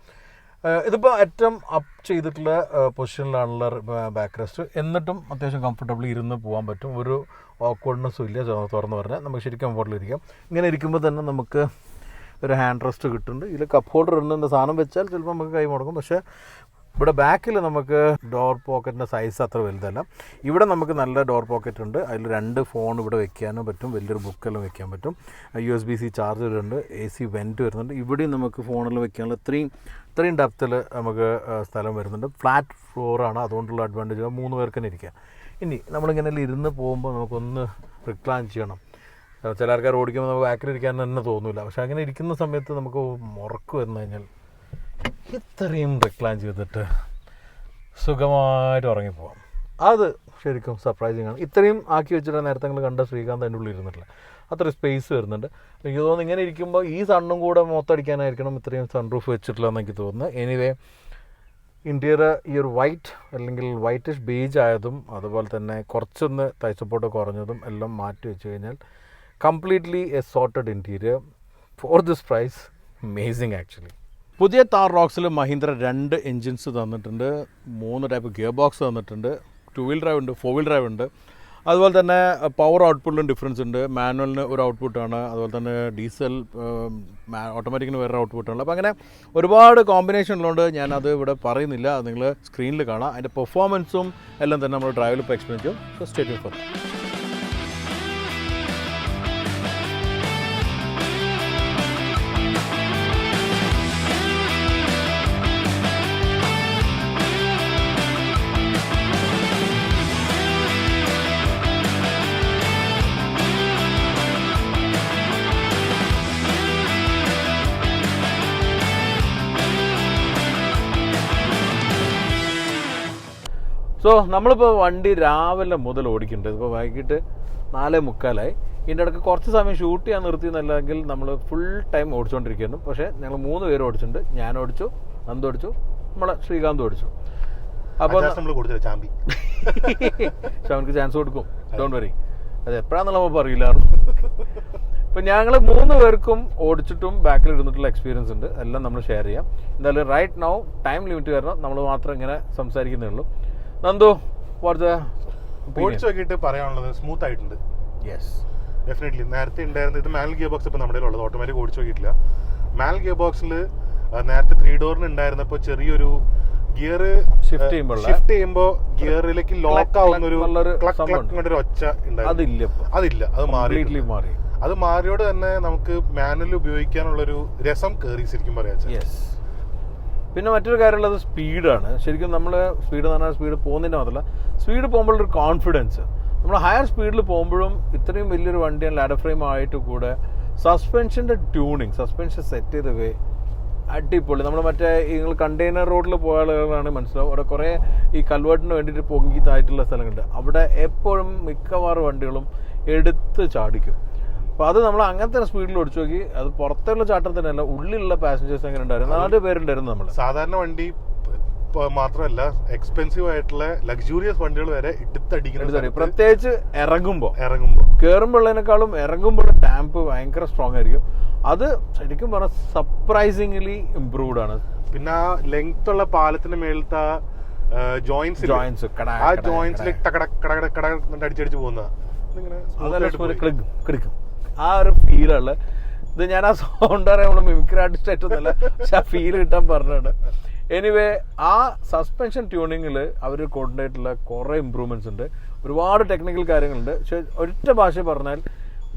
ഇതിപ്പോൾ ഏറ്റവും അപ്പ് ചെയ്തിട്ടുള്ള പൊസിഷനിലാണുള്ള ബാക്ക് റെസ്റ്റ്. എന്നിട്ടും അത്യാവശ്യം കംഫർട്ടബിളി ഇരുന്ന് പോകാൻ പറ്റും. ഒരു ഓക്വേർഡ്നെസ്സും ഇല്ല. തുറന്ന് പറഞ്ഞാൽ നമുക്ക് ശരിക്കും കംഫർട്ടബിളിരിക്കാം. ഇങ്ങനെ ഇരിക്കുമ്പോൾ തന്നെ നമുക്ക് ഒരു ഹാൻഡ് റെസ്റ്റ് കിട്ടുന്നുണ്ട്. ഇതിൽ കപ്പ് ഹോൾഡർ ഉണ്ട്, സാധനം വെച്ചാൽ ചിലപ്പോൾ നമുക്ക് കൈ മുടക്കും. പക്ഷേ ഇവിടെ ബാക്കിൽ നമുക്ക് ഡോർ പോക്കറ്റിൻ്റെ സൈസ് അത്ര വലുതല്ല. ഇവിടെ നമുക്ക് നല്ല ഡോർ പോക്കറ്റ് ഉണ്ട്. അതിൽ 2 ഫോൺ ഇവിടെ വെക്കാനും പറ്റും, വലിയൊരു ബുക്കെല്ലാം വെക്കാൻ പറ്റും. USB-C ചാർജർ ഉണ്ട്, AC വെൻറ്റ് വരുന്നുണ്ട്. ഇവിടെയും നമുക്ക് ഫോണിൽ വെക്കാനുള്ള ഇത്രയും ഡെപ്തിൽ നമുക്ക് സ്ഥലം വരുന്നുണ്ട്. ഫ്ലാറ്റ് ഫ്ലോറാണ്, അതുകൊണ്ടുള്ള അഡ്വാൻറ്റേജ് 3 പേർക്ക് തന്നെ ഇരിക്കാം. ഇനി നമ്മളിങ്ങനെ ഇരുന്ന് പോകുമ്പോൾ നമുക്കൊന്ന് റിക്ലൈൻ ചെയ്യണം. ചില ആൾക്കാർ ഓടിക്കുമ്പോൾ നമുക്ക് ബാക്കിലിരിക്കാൻ തന്നെ തോന്നില്ല. പക്ഷെ അങ്ങനെ ഇരിക്കുന്ന സമയത്ത് നമുക്ക് ഉറക്കം വന്നു കഴിഞ്ഞാൽ ഇത്രയും റിക്ലൈൻ ചെയ്തിട്ട് സുഖമായിട്ട് ഉറങ്ങിപ്പോവാം. അത് ശരിക്കും സർപ്രൈസിങ് ആണ്. ഇത്രയും ആക്കി വെച്ചിട്ട് നേരത്തെ നിങ്ങൾ കണ്ട ശ്രീകാന്ത് അതിൻ്റെ ഉള്ളിൽ ഇരുന്നിട്ടില്ല. അത്ര സ്പേസ് വരുന്നുണ്ട്. എനിക്ക് തോന്നുന്നു ഇങ്ങനെ ഇരിക്കുമ്പോൾ ഈ സണ്ണും കൂടെ മൊത്തടിക്കാനായിരിക്കണം ഇത്രയും സൺറൂഫ് വെച്ചിട്ടില്ലെന്ന് എനിക്ക് തോന്നുന്നു. എനിവേ ഇൻറ്റീരിയർ ഈ ഒരു വൈറ്റ് അല്ലെങ്കിൽ വൈറ്റിഷ് ബേജ് ആയതും അതുപോലെ തന്നെ കുറച്ചൊന്ന് തൈ സപ്പോർട്ട് കുറഞ്ഞതും എല്ലാം മാറ്റി വെച്ച് കഴിഞ്ഞാൽ completely a sorted interior for this price. Amazing actually. പുതിയ താർ റോക്സിൽ മഹീന്ദ്ര 2 എൻജിൻസ് തന്നിട്ടുണ്ട്. 3 ടൈപ്പ് ഗിയർ ബോക്സ് തന്നിട്ടുണ്ട്. 2 വീൽ ഡ്രൈവ് ഉണ്ട്, 4 വീൽ ഡ്രൈവ് ഉണ്ട്. അതുപോലെ തന്നെ പവർ ഔട്ട്പുട്ടിലും ഡിഫറൻസ് ഉണ്ട്. മാനുവലിന് ഒരു ഔട്ട്പുട്ടാണ്, അതുപോലെ തന്നെ ഡീസൽ ഓട്ടോമാറ്റിക്കിന് വേറെ ഔട്ട്പുട്ടാണ്. അപ്പോൾ അങ്ങനെ ഒരുപാട് കോമ്പിനേഷൻ ഉള്ളതുകൊണ്ട് ഞാനത് ഇവിടെ പറയുന്നില്ല. അത് നിങ്ങൾ സ്ക്രീനിൽ കാണാം. അതിൻ്റെ പെർഫോമൻസും എല്ലാം തന്നെ നമ്മൾ ഡ്രൈവിൽ ഇപ്പോൾ എക്സ്പ്ലെയിൻ ചെയ്യും. So stay tune four. So നമ്മളിപ്പോൾ വണ്ടി രാവിലെ മുതൽ ഓടിക്കുന്നുണ്ട്. ഇപ്പോൾ വൈകിട്ട് 4:45. ഇതിൻ്റെ ഇടയ്ക്ക് കുറച്ച് സമയം ഷൂട്ട് ചെയ്യാൻ നിർത്തിയെന്നല്ലെങ്കിൽ നമ്മൾ ഫുൾ ടൈം ഓടിച്ചുകൊണ്ടിരിക്കുന്നു. പക്ഷേ ഞങ്ങൾ 3 പേര് ഓടിച്ചിട്ടുണ്ട്. ഞാൻ ഓടിച്ചു, നന്ദു ഓടിച്ചു, നമ്മളെ ശ്രീകാന്ത് ഓടിച്ചു. അപ്പോൾ അവനക്ക് ചാൻസ് കൊടുക്കും, ഡോണ്ട് വറി. അത് എപ്പോഴാണെന്നുള്ള നമ്മൾ പറയില്ല. ഇപ്പം ഞങ്ങൾ 3 പേർക്കും ഓടിച്ചിട്ടും ബാക്കിൽ ഇരുന്നിട്ടുള്ള എക്സ്പീരിയൻസ് ഉണ്ട്. എല്ലാം നമ്മൾ ഷെയർ ചെയ്യാം. എന്തായാലും റൈറ്റ് നൗ ടൈം ലിമിറ്റ് കാരണം നമ്മൾ മാത്രം ഇങ്ങനെ സംസാരിക്കുന്നേ ഉള്ളൂ. നന്ദു, ഓടിച്ചു നോക്കിയിട്ട് പറയാനുള്ളത് സ്മൂത്ത് ആയിട്ടുണ്ട്. Yes, definitely. നേരത്തെ ഉണ്ടായിരുന്നത് ഇത് മാനുവൽ ഗിയർ ബോക്സ് ഇപ്പോൾ നമ്മുടെ ഉള്ളത്, ഓട്ടോമാറ്റിക് ഓടിച്ചു നോക്കിയിട്ടില്ല. മാനുവൽ ഗിയർ ബോക്സിൽ നേരത്തെ 3 ഡോറിന് ഉണ്ടായിരുന്നപ്പോൾ ചെറിയൊരു ഗിയർ ഷിഫ്റ്റ് ചെയ്യുമ്പോൾ ഗിയറിലേക്ക് ലോക്ക് ആവുന്ന ഒരു ഒച്ച ഉണ്ടായിരുന്നു. അതില്ല, അത് മാറി. അത് മാറിയോട് തന്നെ നമുക്ക് മാനുവൽ ഉപയോഗിക്കാനുള്ളൊരു രസം കയറി ശരിക്കും പറയാം. പിന്നെ മറ്റൊരു കാര്യമുള്ളത് സ്പീഡാണ്. ശരിക്കും നമ്മൾ സ്പീഡ് എന്ന് പറഞ്ഞാൽ സ്പീഡ് പോകുന്നതിൻ്റെ മാത്രമല്ല, സ്പീഡ് പോകുമ്പോഴൊരു കോൺഫിഡൻസ്. നമ്മൾ ഹയർ സ്പീഡിൽ പോകുമ്പോഴും ഇത്രയും വലിയൊരു വണ്ടിയാണ് ലാഡർ ഫ്രെയിം ആയിട്ട് കൂടെ സസ്പെൻഷൻ്റെ ട്യൂണിങ്, സസ്പെൻഷൻ സെറ്റ് ചെയ്ത വേ അടിപൊളി. നമ്മൾ മറ്റേ നിങ്ങൾ കണ്ടെയ്നർ റോഡിൽ പോയ ആളുകളാണ് മനസ്സിലാവും. അവിടെ കുറേ ഈ കൽവേർട്ടിന് വേണ്ടിയിട്ട് പൊങ്ങിയതായിട്ടുള്ള സ്ഥലങ്ങളുണ്ട്. അവിടെ എപ്പോഴും മിക്കവാറും വണ്ടികളും എടുത്ത് ചാടിക്കും. അപ്പോൾ അത് നമ്മൾ അങ്ങനത്തെ സ്പീഡിൽ ഓടിച്ചു നോക്കി. അത് പുറത്തുള്ള ചാട്ടത്തിനല്ല, ഉള്ളിലുള്ള പാസഞ്ചേഴ്സ് എങ്ങനെ ഉണ്ടായിരുന്നു. 4 പേരുണ്ടായിരുന്നു. നമ്മൾ സാധാരണ വണ്ടി മാത്രമല്ല, എക്സ്പെൻസീവ് ആയിട്ടുള്ള ലക്ഷൂറിയസ് വണ്ടികൾ വരെ എടുത്തടിക്കുന്നത്, പ്രത്യേകിച്ച് ഇറങ്ങുമ്പോൾ കയറുമ്പോഴതിനേക്കാളും ഇറങ്ങുമ്പോൾ ടാമ്പ് ഭയങ്കര സ്ട്രോങ് ആയിരിക്കും. അത് ശരിക്കും പറഞ്ഞാൽ സർപ്രൈസിംഗ്ലി ഇംപ്രൂവ്ഡ് ആണ്. പിന്നെ ആ ലെങ്ത് ഉള്ള പാലത്തിന് മേലത്തെ ജോയിന്റ്സ് ആ ജോയിന്റ്സിൽ അടിച്ചടിച്ച് പോകുന്ന ആ ഒരു ഫീലുള്ള ഇത് ഞാൻ ആ സൗണ്ട് അറിയാൻ നമ്മൾ മിമിക്രി ആർട്ടിസ്റ്റ് ആയിട്ടൊന്നുമല്ല, പക്ഷെ ആ ഫീൽ കിട്ടാൻ പറഞ്ഞാണ്. എനിവേ ആ സസ്പെൻഷൻ ട്യൂണിങ്ങിൽ അവർ കൊണ്ടുപോയിട്ടുള്ള കുറേ ഇമ്പ്രൂവ്മെൻറ്റ്സ് ഉണ്ട്. ഒരുപാട് ടെക്നിക്കൽ കാര്യങ്ങളുണ്ട്. പക്ഷെ ഒറ്റ ഭാഷ പറഞ്ഞാൽ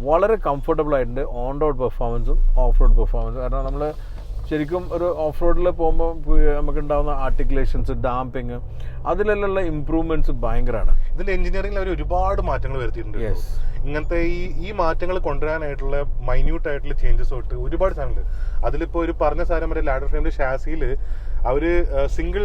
വളരെ കംഫർട്ടബിൾ ആയിട്ടുണ്ട്. ഓൺ റോഡ് പെർഫോമൻസും ഓഫ് റോഡ് പെർഫോമൻസും. കാരണം നമ്മൾ ശരിക്കും ഒരു ഓഫ് റോഡിൽ പോകുമ്പോൾ നമുക്കുണ്ടാകുന്ന ആർട്ടിക്കുലേഷൻസ്, ഡാമ്പിങ്, അതിലെല്ലാം ഇമ്പ്രൂവ്മെന്റ്സ് ഭയങ്കരമാണ്. ഇതിന്റെ എഞ്ചിനീയറിംഗിൽ അവർ ഒരുപാട് മാറ്റങ്ങൾ വരുത്തിയിട്ടുണ്ട്. ഇങ്ങനത്തെ ഈ മാറ്റങ്ങൾ കൊണ്ടുവരാനായിട്ടുള്ള മൈന്യൂട്ട് ആയിട്ടുള്ള ചേഞ്ചസ് തൊട്ട് ഒരുപാട് സാധനമുണ്ട്. അതിലിപ്പോൾ ഒരു പറഞ്ഞ സാധനം വരെ ലാഡർ ഫ്രെയിമിന്റെ ഷാസിയിൽ അവര് സിംഗിൾ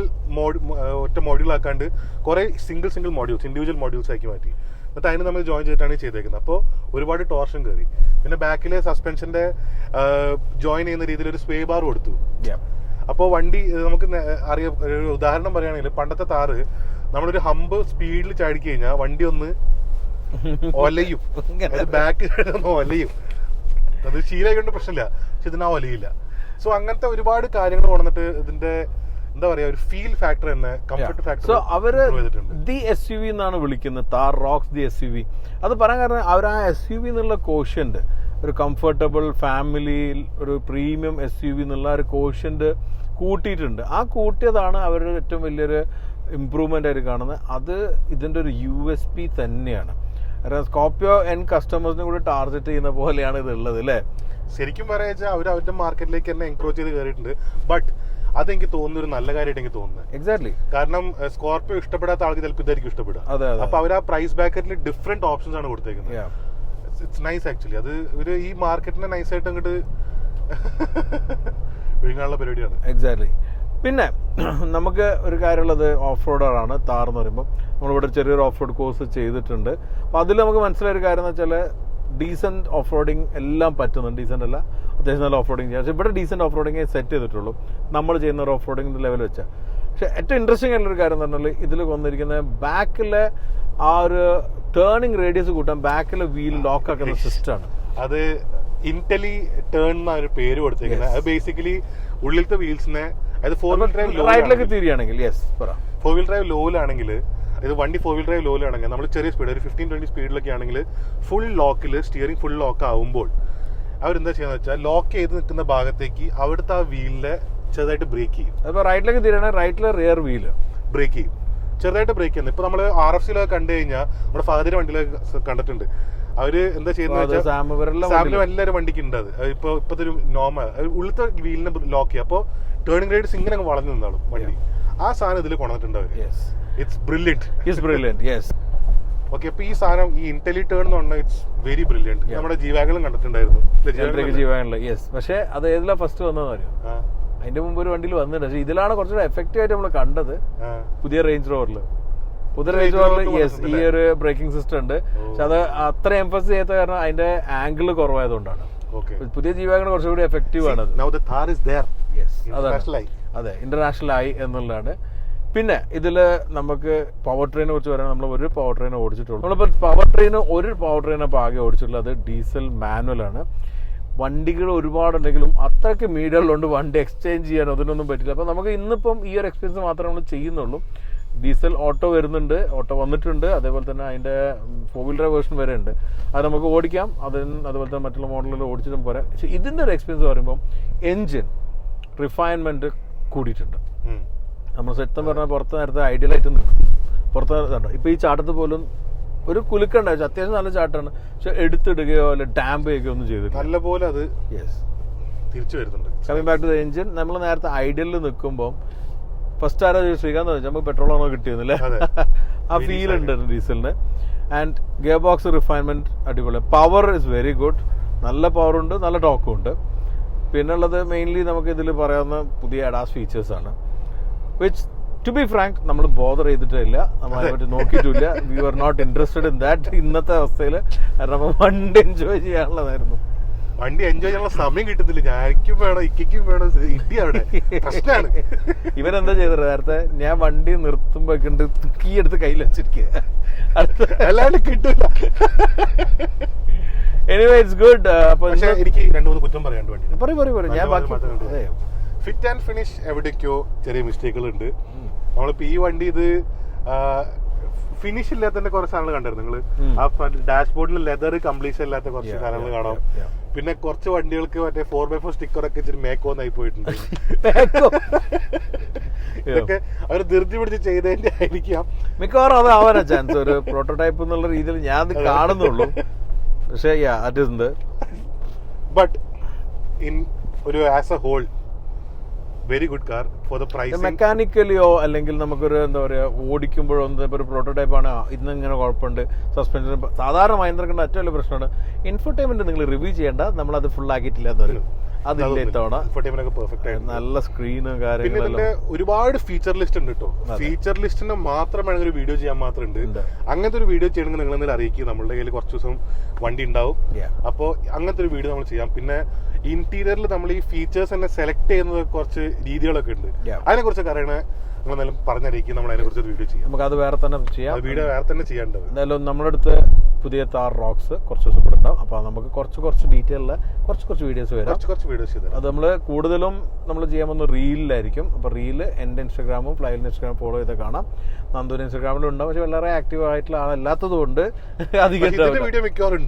ഒറ്റ മോഡ്യൂൾ ആക്കാണ്ട് കുറെ സിംഗിൾ മോഡ്യൂൾസ്, ഇൻഡിവിജ്വൽ മോഡ്യൂൾസ് ആക്കി മാറ്റി. എന്നിട്ട് അതിന് നമ്മൾ ജോയിൻ ചെയ്തിട്ടാണ് ചെയ്തേക്കുന്നത്. അപ്പോൾ ഒരുപാട് ടോർഷൻ കയറി. പിന്നെ ബാക്കിലെ സസ്പെൻഷന്റെ ജോയിൻ ചെയ്യുന്ന രീതിയിൽ ഒരു സ്വേ ബാർ കൊടുത്തു. അപ്പോൾ വണ്ടി നമുക്ക് അറിയാം. ഒരു ഉദാഹരണം പറയുകയാണെങ്കിൽ പണ്ടത്തെ താറ് നമ്മളൊരു ഹമ്പ് സ്പീഡിൽ ചാടിക്ക് കഴിഞ്ഞാൽ വണ്ടി ഒന്ന് ഒലയും, ബാക്ക് ഒലയും. അത് ശീലമായിക്കൊണ്ട് പ്രശ്നമില്ല, പക്ഷെ ഇതിനാ ഒലയില്ല. സോ അങ്ങനത്തെ ഒരുപാട് കാര്യങ്ങൾ കൊണ്ടിട്ട് ഇതിന്റെ എന്താ പറയാ ഒരു ഫീൽ ഫാക്ടർ തന്നെ, കംഫർട്ട് ഫാക്ടർ. സോ അവര് ദി SUV എന്നാണ് വിളിക്കുന്നത്, താർ റോക്സ് ദി SUV. അത് പറയാൻ കാരണം അവർ ആ SUV എന്നുള്ള കോഷ്യന്റ്, ഒരു കംഫർട്ടബിൾ ഫാമിലിയിൽ ഒരു പ്രീമിയം SUV എന്നുള്ള ഒരു കോഷ്യന്റ് കൂട്ടിയിട്ടുണ്ട്. ആ കൂട്ടിയതാണ് അവരുടെ ഏറ്റവും വലിയൊരു ഇമ്പ്രൂവ്മെന്റ് ആയിട്ട് കാണുന്നത്. അത് ഇതിന്റെ ഒരു USP തന്നെയാണ്. സ്കോർപിയോ കസ്റ്റമേഴ്സിനെ കൂടി ടാർഗറ്റ് ചെയ്യുന്ന പോലെയാണ് ഇത് ഉള്ളത് അല്ലേ? ശരിക്കും പറയാ അവർ അവരുടെ മാർക്കറ്റിലേക്ക് തന്നെ എൻക്രോച്ച് ചെയ്ത് കയറിയിട്ടുണ്ട്. ബട്ട് അതെനിക്ക് തോന്നുന്ന ഒരു നല്ല കാര്യമായിട്ട് എനിക്ക് തോന്നുന്നത്. എക്സാക്ട്ലി. കാരണം സ്കോർപിയോ ഇഷ്ടപ്പെടാത്ത ആൾക്ക് ചിലപ്പോൾ ഇതായിരിക്കും ഇഷ്ടപ്പെടുക. അപ്പൊ അവർ ആ പ്രൈസ് ബ്രാക്കറ്റിൽ ഡിഫറെന്റ് ഓപ്ഷൻസ് ആണ് കൊടുത്തേക്കുന്നത്. It's nice actually. അത് ഒരു ഈ മാർക്കറ്റിനെ നൈസായിട്ട് അങ്ങോട്ട് വിഴുങ്ങാനുള്ള പരിപാടിയാണ്. എക്സാക്ട്ലി. പിന്നെ നമുക്ക് ഒരു കാര്യമുള്ളത് ഓഫ് റോഡറാണ് താർ എന്ന് പറയുമ്പോൾ. നമ്മളിവിടെ ചെറിയൊരു ഓഫ് റോഡ് കോഴ്സ് ചെയ്തിട്ടുണ്ട്. അപ്പോൾ അതിൽ നമുക്ക് മനസ്സിലായ ഒരു കാര്യം എന്ന് വെച്ചാൽ ഡീസൻറ്റ് ഓഫ് റോഡിങ് എല്ലാം പറ്റുന്നുണ്ട്. ഡീസൻ്റ് അല്ല, അത്യാവശ്യം നല്ല ഓഫ് റോഡിങ് ചെയ്യാം. പക്ഷേ ഇവിടെ ഡീസൻറ്റ് ഓഫ് റോഡിങ് സെറ്റ് ചെയ്തിട്ടുള്ളൂ നമ്മൾ ചെയ്യുന്ന ഒരു ഓഫ് റോഡിങ്ങിൻ്റെ ലെവൽ വെച്ചാൽ. പക്ഷേ ഏറ്റവും ഇൻട്രസ്റ്റിംഗ് ആയിട്ടുള്ളൊരു കാര്യം എന്ന് പറഞ്ഞാൽ ഇതിൽ വന്നിരിക്കുന്ന ബാക്കിലെ ആ ഒരു ടേണിങ് റേഡിയസ് കൂട്ടാൻ ബാക്കിലെ വീൽ ലോക്ക് ആക്കുന്ന സിസ്റ്റമാണ്. അത് ഇന്റലി ടേൺ എന്ന ഒരു പേര് കൊടുത്തേക്കുന്നത്. അത് ബേസിക്കലി ഉള്ളിലത്തെ വീൽസിനെ, അത് 4-wheel drive റൈറ്റിലേക്ക് തിരിയാണെങ്കിൽ ഫോർ വീൽ ഡ്രൈവ് ലോയിലാണെങ്കിൽ, ഇത് വണ്ടി 4-wheel drive ലോയിലാണെങ്കിൽ നമ്മൾ ചെറിയ സ്പീഡ് ഒരു 15-20 സ്പീഡിലൊക്കെ ആണെങ്കിൽ ഫുൾ ലോക്കിൽ സ്റ്റിയറിംഗ് ഫുൾ ലോക്ക് ആവുമ്പോൾ അവരെന്താ ചെയ്യുന്നത് വെച്ചാൽ ലോക്ക് ചെയ്ത് നിൽക്കുന്ന ഭാഗത്തേക്ക് അവിടുത്തെ ആ വീലിനെ ചെറുതായിട്ട് ബ്രേക്ക് ചെയ്യും. അപ്പോൾ റൈറ്റിലേക്ക് തിരിയണേ റൈറ്റിലെ റിയർ വീല് ബ്രേക്ക് ചെയ്യും, ചെറുതായിട്ട് ബ്രേക്ക് ചെയ്യുന്നത്. ഇപ്പൊ നമ്മൾ RFCയിലൊക്കെ കണ്ടു കഴിഞ്ഞാൽ നമ്മുടെ ഫാദറിന്റെ വണ്ടിയിലൊക്കെ കണ്ടിട്ടുണ്ട്. അവര് എന്താ ചെയ്യുന്നത് സാമിലും എല്ലാവരും വണ്ടിക്ക് ഉണ്ട്. അത് ഇപ്പോഴത്തെ ഒരു നോർമൽ ഉള്ളത്തെ വീലിനെ ലോക്ക് ചെയ്യുക. അപ്പോൾ ടേണിംഗ് റേഡിയസ് ഇങ്ങനെ അങ്ങ് വളഞ്ഞു നിന്നാളും വണ്ടി. ആ സാധനം ഇതിൽ കൊണ്ടുവന്നിട്ടുണ്ട് അവര്. It's brilliant. ഓക്കെ, അപ്പൊ ഈ സാധനം ഈ ഇന്റലി ടേൺ എന്ന് പറഞ്ഞാൽ ഇറ്റ്സ് വെരി ബ്രില്യന്റ്. നമ്മുടെ ജീവാഗിലും കണ്ടിട്ടുണ്ടായിരുന്നു. പക്ഷെ അത് ഏതിലാ ഫസ്റ്റ് വന്നതെന്ന് അറിയോ? അതിന്റെ മുമ്പ് ഒരു വണ്ടിയിൽ വന്നിട്ടുണ്ട്. പക്ഷെ ഇതിലാണ് കുറച്ചുകൂടെ എഫക്റ്റീവ് ആയിട്ട് നമ്മൾ കണ്ടത് പുതിയ റേഞ്ച് റോവറിൽ. ഈ ഒരു ബ്രേക്കിംഗ് സിസ്റ്റം ഉണ്ട്. പക്ഷെ അത് അത്ര എംഫസൈസ് ചെയ്യാത്ത കാരണം അതിന്റെ ആംഗിൾ കുറവായതുകൊണ്ടാണ്. പുതിയ ജീവാഗിന് കുറച്ചുകൂടി എഫക്റ്റീവ് ആണ്. അതെ, ഇന്റർനാഷണൽ ആയി എന്നുള്ളതാണ്. പിന്നെ ഇതില് നമുക്ക് പവർ ട്രെയിനെ കുറിച്ച് പറയാൻ, നമ്മൾ ഒരു പവർ ട്രെയിൻ ഓടിച്ചിട്ടുള്ളൂ. നമ്മളിപ്പോൾ ഒരു പവർ ട്രെയിനെ ഇപ്പോൾ ആകെ ഓടിച്ചിട്ടുള്ളൂ. അത് ഡീസൽ മാനുവലാണ്. വണ്ടികൾ ഒരുപാടുണ്ടെങ്കിലും അത്രയ്ക്ക് മീഡിയകളിലുണ്ട്, വണ്ടി എക്സ്ചേഞ്ച് ചെയ്യാൻ അതിനൊന്നും പറ്റില്ല. അപ്പോൾ നമുക്ക് ഇന്നിപ്പം ഈ ഒരു എക്സ്പീരിയൻസ് മാത്രമേ നമ്മൾ ചെയ്യുന്നുള്ളൂ. ഡീസൽ ഓട്ടോ വരുന്നുണ്ട്, ഓട്ടോ വന്നിട്ടുണ്ട്. അതേപോലെ തന്നെ അതിൻ്റെ 4-wheel drive വേർഷൻ വരെ ഉണ്ട്. അത് നമുക്ക് ഓടിക്കാം. അതുപോലെ തന്നെ മറ്റുള്ള മോഡലുകൾ ഓടിച്ചിട്ടും പോരാ. പക്ഷേ ഇതിൻ്റെ ഒരു എക്സ്പീരിയൻസ് പറയുമ്പോൾ എൻജിൻ റിഫൈൻമെൻറ്റ് കൂടിയിട്ടുണ്ട്. നമ്മൾ സെറ്റം പറഞ്ഞാൽ പുറത്ത് നേരത്തെ ഐഡിയലായിട്ട് നിൽക്കും. പുറത്ത് ഇപ്പോൾ ഈ ചാട്ടത്ത് പോലും ഒരു കുലുക്കുണ്ടാവും. അത്യാവശ്യം നല്ല ചാട്ടാണ്. പക്ഷെ എടുത്തിടുകയോ അല്ലെ ഡാമ്പ് ചെയ്യുകയോ ഒന്നും ചെയ്തിട്ട് നല്ലപോലെ അത് തിരിച്ചു വരുന്നുണ്ട്. Coming back to the engine, നമ്മൾ നേരത്തെ ഐഡിയലിൽ നിൽക്കുമ്പോൾ ഫസ്റ്റ് ആരോ ശ്രീകാന്ത് വെച്ചാൽ നമുക്ക് പെട്രോളാണോ കിട്ടിയെന്നില്ല, ആ ഫീൽ ഉണ്ട് ഡീസലിന്. ആൻഡ് ഗിയർ ബോക്സ് റിഫൈൻമെന്റ് അടിപൊളി. Power is very good. നല്ല പവറുണ്ട്, നല്ല ടോക്കും ഉണ്ട്. പിന്നെ ഉള്ളത് മെയിൻലി നമുക്ക് ഇതിൽ പറയാവുന്ന പുതിയ അഡാസ് ഫീച്ചേഴ്സാണ്. വിച്ച് ടു ബി ഫ്രാങ്ക് നമ്മൾ ബോദർ ചെയ്തിട്ടില്ല, നമ്മൾ അതിനെ പറ്റി നോക്കിയിട്ടില്ല. We are not interested in that ഇന്നത്തെ അവസ്ഥയിൽ. കാരണം വണ്ടി എൻജോയ് ചെയ്യാനുള്ളതായിരുന്നു. വണ്ടി എൻജോയ് ചെയ്യാനുള്ള സമയം കിട്ടുന്നില്ല. ഞാനും വേണം, ഇക്കും വേണം, ഇടി അവിടെ പ്രശ്നമാണ്. ഇവരെന്താ ചെയ്തത്? നേരത്തെ ഞാൻ വണ്ടി നിർത്തുമ്പോ കീ എടുത്ത് കയ്യിൽ വെച്ചിരിക്കുക, അല്ലാണ്ട് കിട്ടില്ല. Anyway it's good. അപ്പൊ എനിക്ക് 2-3 കുറ്റം പറയാണ്ട് വണ്ടി പറയും. ഞാൻ ബാക്കി ഫിറ്റ് ആൻഡ് ഫിനിഷ് എവിടേക്കോ ചെറിയ മിസ്റ്റേക്കുകൾ ഉണ്ട്. നമ്മളിപ്പോ ഈ വണ്ടി ഇത് ഫിനിഷ് ഇല്ലാത്തതിന്റെ കുറച്ച് സാധനങ്ങൾ കണ്ടായിരുന്നു നിങ്ങള്. ആ ഡാഷ്ബോർഡിൽ ലെതർ കംപ്ലീഷൻ ഇല്ലാത്ത കുറച്ച് സാധനങ്ങൾ കാണാം. പിന്നെ കുറച്ച് വണ്ടികൾക്ക് മറ്റേ 4x4 സ്റ്റിക്കർ ഒക്കെ ഇച്ചിരി മേക്കോന്നായി പോയിട്ടുണ്ട്. ഇതൊക്കെ അവര് ധൃതി പിടിച്ച് ചെയ്തതിന്റെ ആയിരിക്കാം മിക്കവാറും അത് ആവാനാ ചാൻസ്. ഒരു പ്രോട്ടോടൈപ്പ് എന്നുള്ള രീതിയിൽ ഞാൻ അത് കാണുന്നുള്ളൂ. പക്ഷേ ബട്ട് ഇൻ ഒരു as a whole very good car for the price. മെക്കാനിക്കലിയോ അല്ലെങ്കിൽ നമുക്കൊരു എന്താ പറയുക ഓടിക്കുമ്പോഴോ ഒരു പ്രോട്ടോടൈപ്പ് ആണ്, ഇന്ന് ഇങ്ങനെ കുഴപ്പമുണ്ട്. സസ്പെൻഷൻ സാധാരണ മഹീന്ദ്രന്റെ ഏറ്റവും വലിയ പ്രശ്നമാണ് ഇൻഫോർടൈൻമെന്റ് നിങ്ങൾ റിവ്യൂ ചെയ്യേണ്ട, നമ്മളത് ഫുൾ ആക്കിയിട്ടില്ല എന്ന് പറയും. അതില്ല ഇത്തവണ. നല്ല സ്ക്രീനും കാര്യങ്ങളും ഒരുപാട് ഫീച്ചർ ലിസ്റ്റ് ഉണ്ട് കേട്ടോ. ഫീച്ചർ ലിസ്റ്റിന് മാത്രം വേണമെങ്കിൽ ഒരു വീഡിയോ ചെയ്യാൻ മാത്രം ഉണ്ട്. അങ്ങനത്തെ ഒരു വീഡിയോ ചെയ്യണമെങ്കിൽ നിങ്ങൾ എന്തെങ്കിലും അറിയിക്കുക. നമ്മളുടെ കയ്യിൽ കുറച്ച് ദിവസം വണ്ടി ഉണ്ടാവും. അപ്പോൾ അങ്ങനത്തെ ഒരു വീഡിയോ നമ്മൾ ചെയ്യാം. പിന്നെ ഇന്റീരിയറിൽ നമ്മൾ ഈ ഫീച്ചേഴ്സ് തന്നെ സെലക്ട് ചെയ്യുന്നത് കുറച്ച് രീതികളൊക്കെ ഉണ്ട്. അതിനെ കുറിച്ചൊക്കെ അറിയണേ നമ്മളെന്തായാലും പറഞ്ഞറിയിക്കും. നമ്മൾ അതിനെ കുറിച്ച് വീഡിയോ ചെയ്യാം. നമുക്ക് അത് വേറെ തന്നെ ചെയ്യാം. വീഡിയോ വേറെ തന്നെ ചെയ്യാണ്ടാവും. എന്തായാലും നമ്മുടെ അടുത്ത് പുതിയ താർ റോക്സ് കുറച്ച് ദിവസം കൂടെ ഉണ്ടാവും. അപ്പോൾ നമുക്ക് കുറച്ച് ഡീറ്റെയിലുള്ള കുറച്ച് വീഡിയോസ് വരാം. കുറച്ച് വീഡിയോസ് അത് നമ്മൾ കൂടുതലും നമ്മൾ ചെയ്യാൻ പോകുന്ന റീലിലായിരിക്കും. അപ്പോൾ റീല് എൻ്റെ ഇൻസ്റ്റാഗ്രാമും ഫ്ലൈലിൻ്റെ ഇൻസ്റ്റാഗ്രാം ഫോളോ ചെയ്ത് കാണാം. നന്ദൂരിൻ്റെ ഇൻസ്റ്റാഗ്രാമിലും ഉണ്ടാവും. പക്ഷെ വളരെ ആക്റ്റീവ് ആയിട്ടുള്ള ആളല്ലാത്തത് കൊണ്ട് അധികം വീഡിയോ മിക്കവാറും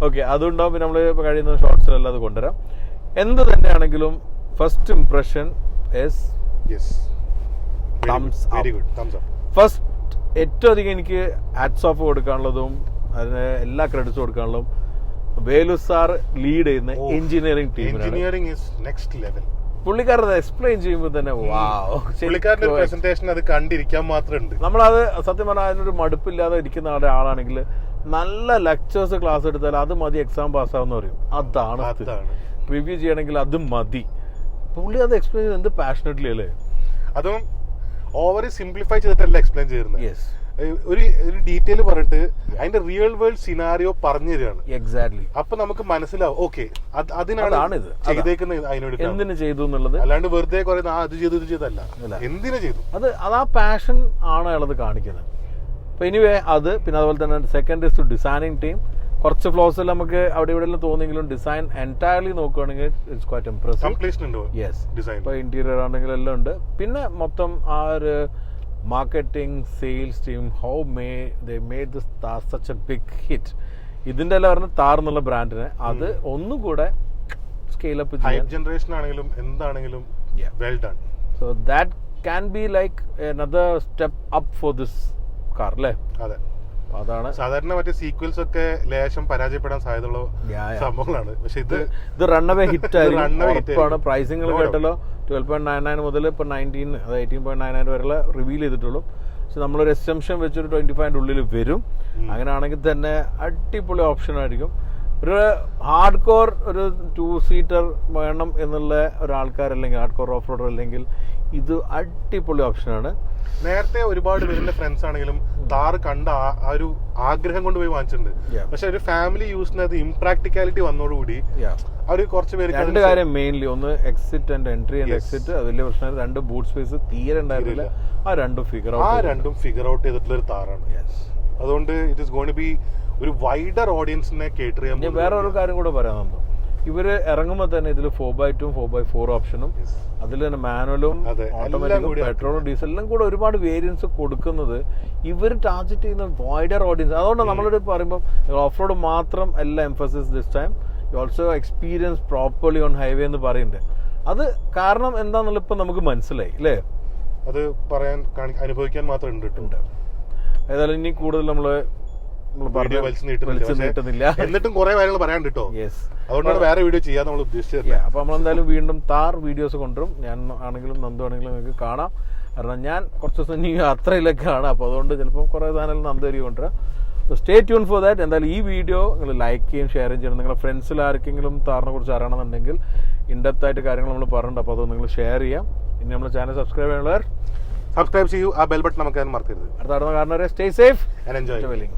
ഓക്കെ അതുണ്ടാവും. പിന്നെ നമ്മൾ കഴിയുന്ന ഷോർട്സിലെല്ലാം അത് കൊണ്ടുവരാം. എന്ത് തന്നെയാണെങ്കിലും ഫസ്റ്റ് ഇംപ്രഷൻ ഫസ്റ്റ് ഏറ്റവും അധികം എനിക്ക് ഹാറ്റ്സ് ഓഫ് കൊടുക്കാനുള്ളതും അതിന് എല്ലാ ക്രെഡിറ്റ്സും കൊടുക്കാനുള്ളതും വേലു സാർ ലീഡ് ചെയ്യുന്ന എഞ്ചിനീയറിംഗ് ടീമിനാണ്. പുള്ളിക്കാരത് എക്സ്പ്ലെയിൻ ചെയ്യുമ്പോൾ തന്നെ പ്രസന്റേഷൻ അത് കണ്ടിരിക്കാൻ മാത്രമുണ്ട്. നമ്മളത് സത്യം പറഞ്ഞാൽ അതിനൊരു മടുപ്പില്ലാതെ ഇരിക്കുന്ന ആളാണെങ്കിൽ നല്ല ലെക്ചേഴ്സ് ക്ലാസ് എടുത്താൽ അത് മതി എക്സാം പാസ്സാവെന്ന് പറയും. അതാണ് റിവ്യൂ ചെയ്യണമെങ്കിൽ അത് മതി. പുള്ളി അത് എക്സ്പ്ലെയിൻ ചെയ്ത് എന്ത് പാഷനറ്റ്ലി അല്ലേ. അതും ഓവർ സിംപ്ലിഫൈ ചെയ്തിട്ടല്ല എക്സ്പ്ലെയിൻ ചെയ്യുന്നത്. യെസ്, ഒരു ഡീറ്റെയിൽ പറഞ്ഞിട്ട് അതിന്റെ റിയൽ വേൾഡ് സിനാരിയോ പറഞ്ഞു തരികയാണ്. എക്സാക്ട്ലി. അപ്പൊ നമുക്ക് മനസ്സിലാവും ഓക്കെ അതിനാണ് ചെയ്തേക്കുന്നത്, അതിനോട് എന്തിനു ചെയ്തു എന്നുള്ളത്. അല്ലാണ്ട് വെറുതെ കുറെ അത് ചെയ്തു ഇത് ചെയ്തല്ല, എന്തിനു ചെയ്തു അത് ആ പാഷൻ ആണ് അയാളത് കാണിക്കുന്നത്. അപ്പൊ എനിവേ അത് പിന്നെ അതുപോലെ തന്നെ second is to designing team. കുറച്ച് ഫ്ലോസ് നമുക്ക് അവിടെ ഇവിടെ തോന്നിയെങ്കിലും ഡിസൈൻ എൻറ്റയർലി നോക്കുകയാണെങ്കിൽ ഇറ്റ്സ് ക്വൈറ്റ് ഇംപ്രസീവ്. യെസ്, ഇപ്പൊ ഇന്റീരിയർ ആണെങ്കിലും എല്ലാം ഉണ്ട്. പിന്നെ മൊത്തം ആ ഒരു marketing sales team, how they made this Thar such a big hit. ഇതിന്റെ എല്ലാം പറഞ്ഞ താർ എന്നുള്ള ബ്രാൻഡിനെ അത് ഒന്നുകൂടെ സ്കെയിൽ അപ്പ് ചെയ്യാൻ ജനറേഷൻ ആണെങ്കിലും എന്താണെങ്കിലും well done. So that can be like another step up for this car അല്ലേ. അതെ, അതാണ് സാധാരണ മറ്റേ സീക്വൽസ് ഒക്കെ ലേശം പരാജയപ്പെടാൻ സാധ്യതയുള്ള സംഭവങ്ങളാണ്. പക്ഷെ ഇത് റണ്ണവേ ഹിറ്റ് ആയിരിക്കും. പ്രൈസിംഗ് കേട്ടല്ലോ, 12.99 മുതൽ ഇപ്പൊ 18.99 വരെയുള്ള റിവീൽ ചെയ്തിട്ടുള്ളൂ. പക്ഷെ നമ്മളൊരു എക്സംഷൻ വെച്ചൊരു 25 ഉള്ളിൽ വരും. അങ്ങനെയാണെങ്കിൽ തന്നെ അടിപൊളി ഓപ്ഷൻ ആയിരിക്കും. ഒരു ഹാർഡ് കോർ ഒരു 2-seater വേണം എന്നുള്ള ഒരാൾക്കാരല്ലെങ്കിൽ ഹാർഡ് കോർ ഓഫ് റോഡർ അല്ലെങ്കിൽ ഇത് അടിപൊളി ഓപ്ഷനാണ്. നേരത്തെ ഒരുപാട് പേരുടെ ഫ്രണ്ട്സ് ആണെങ്കിലും താർ കണ്ട ആ ഒരു ആഗ്രഹം കൊണ്ട് പോയി വാങ്ങിച്ചിട്ടുണ്ട്. പക്ഷെ ഒരു ഫാമിലി യൂസിന് അത് ഇംപ്രാക്ടിക്കാലിറ്റി വന്നതോടുകൂടി അവര് കുറച്ച് പേര് രണ്ട് കാര്യം മെയിൻലി, ഒന്ന് exit and entry and exit, അത് വലിയ പ്രശ്നമായിരുന്നു. രണ്ട് ബൂട്ട് സ്പേസ് തീരെ ഉണ്ടായിരുന്നില്ല. ആ രണ്ടും ഫിഗർ ഔട്ട് ചെയ്തിട്ടുള്ള ഒരു താറാണ്. അതുകൊണ്ട് it is going to be ഒരു വൈഡർ ഓഡിയൻസിനെ കേറ്റർ ചെയ്യാൻ. ഞാൻ വേറെ ഒരു കാര്യം കൂടെ പറയാനുണ്ടോ, ഇവര് ഇറങ്ങുമ്പോൾ തന്നെ ഇതിൽ 4x2 4x4 ഓപ്ഷനും അതിൽ തന്നെ മാനുവലും ഓട്ടോമാറ്റിക്കും പെട്രോളും ഡീസലിലും കൂടെ ഒരുപാട് വേരിയൻസ് കൊടുക്കുന്നത് ഇവർ ടാർഗറ്റ് ചെയ്യുന്ന വൈഡർ ഓഡിയൻസ്. അതുകൊണ്ട് നമ്മളോട് പറയുമ്പോൾ ഓഫ് റോഡ് മാത്രം അല്ല emphasis this time, you also experience properly on highway എന്ന് പറയുന്നുണ്ട്. അത് കാരണം എന്താന്നുള്ള ഇപ്പം നമുക്ക് മനസ്സിലായി അല്ലേ. അത് പറയാൻ അനുഭവിക്കാൻ മാത്രം ഉണ്ട്. ഏതായാലും ഇനി കൂടുതൽ നമ്മള് നീട്ടുന്നില്ല. എന്നിട്ടും കുറെ കാര്യങ്ങൾ പറയാൻ കിട്ടോ. അതുകൊണ്ടാണ് വേറെ വീഡിയോ ചെയ്യാൻ നമ്മൾ ഉദ്ദേശിച്ചത്. അപ്പൊ നമ്മളെന്തായാലും വീണ്ടും താർ വീഡിയോസ് കൊണ്ടുവരും. ഞാൻ ആണെങ്കിലും നന്ദു ആണെങ്കിലും നിങ്ങൾക്ക് കാണാം. കാരണം ഞാൻ കുറച്ച് ദിവസം ഇനി യാത്രയിലൊക്കെയാണ്. അപ്പോൾ അതുകൊണ്ട് ചിലപ്പോൾ കുറേ സാധനം നന്ദരി കൊണ്ടുവരാം. Stay tune for that. എന്തായാലും ഈ വീഡിയോ നിങ്ങൾ ലൈക്ക് ചെയ്യും, ഷെയർ ചെയ്യണം. നിങ്ങളുടെ ഫ്രണ്ട്സിൽ ആർക്കെങ്കിലും താറിനെ കുറിച്ച് അറിയണമെന്നുണ്ടെങ്കിൽ ഇൻഡെപ്ത് ആയിട്ട് കാര്യങ്ങൾ നമ്മൾ പറഞ്ഞിട്ടുണ്ട്. അപ്പോൾ അത് നിങ്ങൾ ഷെയർ ചെയ്യാം. ഇനി നമ്മുടെ ചാനൽ സബ്സ്ക്രൈബ് ചെയ്യുന്നവർ സബ്സ്ക്രൈബ് ചെയ്യൂ. ആ ബെൽ ബട്ടൺ നമുക്ക് മറക്കരുത്. അടുത്ത കാരണം സ്റ്റേ സേഫ് ആൻഡ് എൻജോയ്.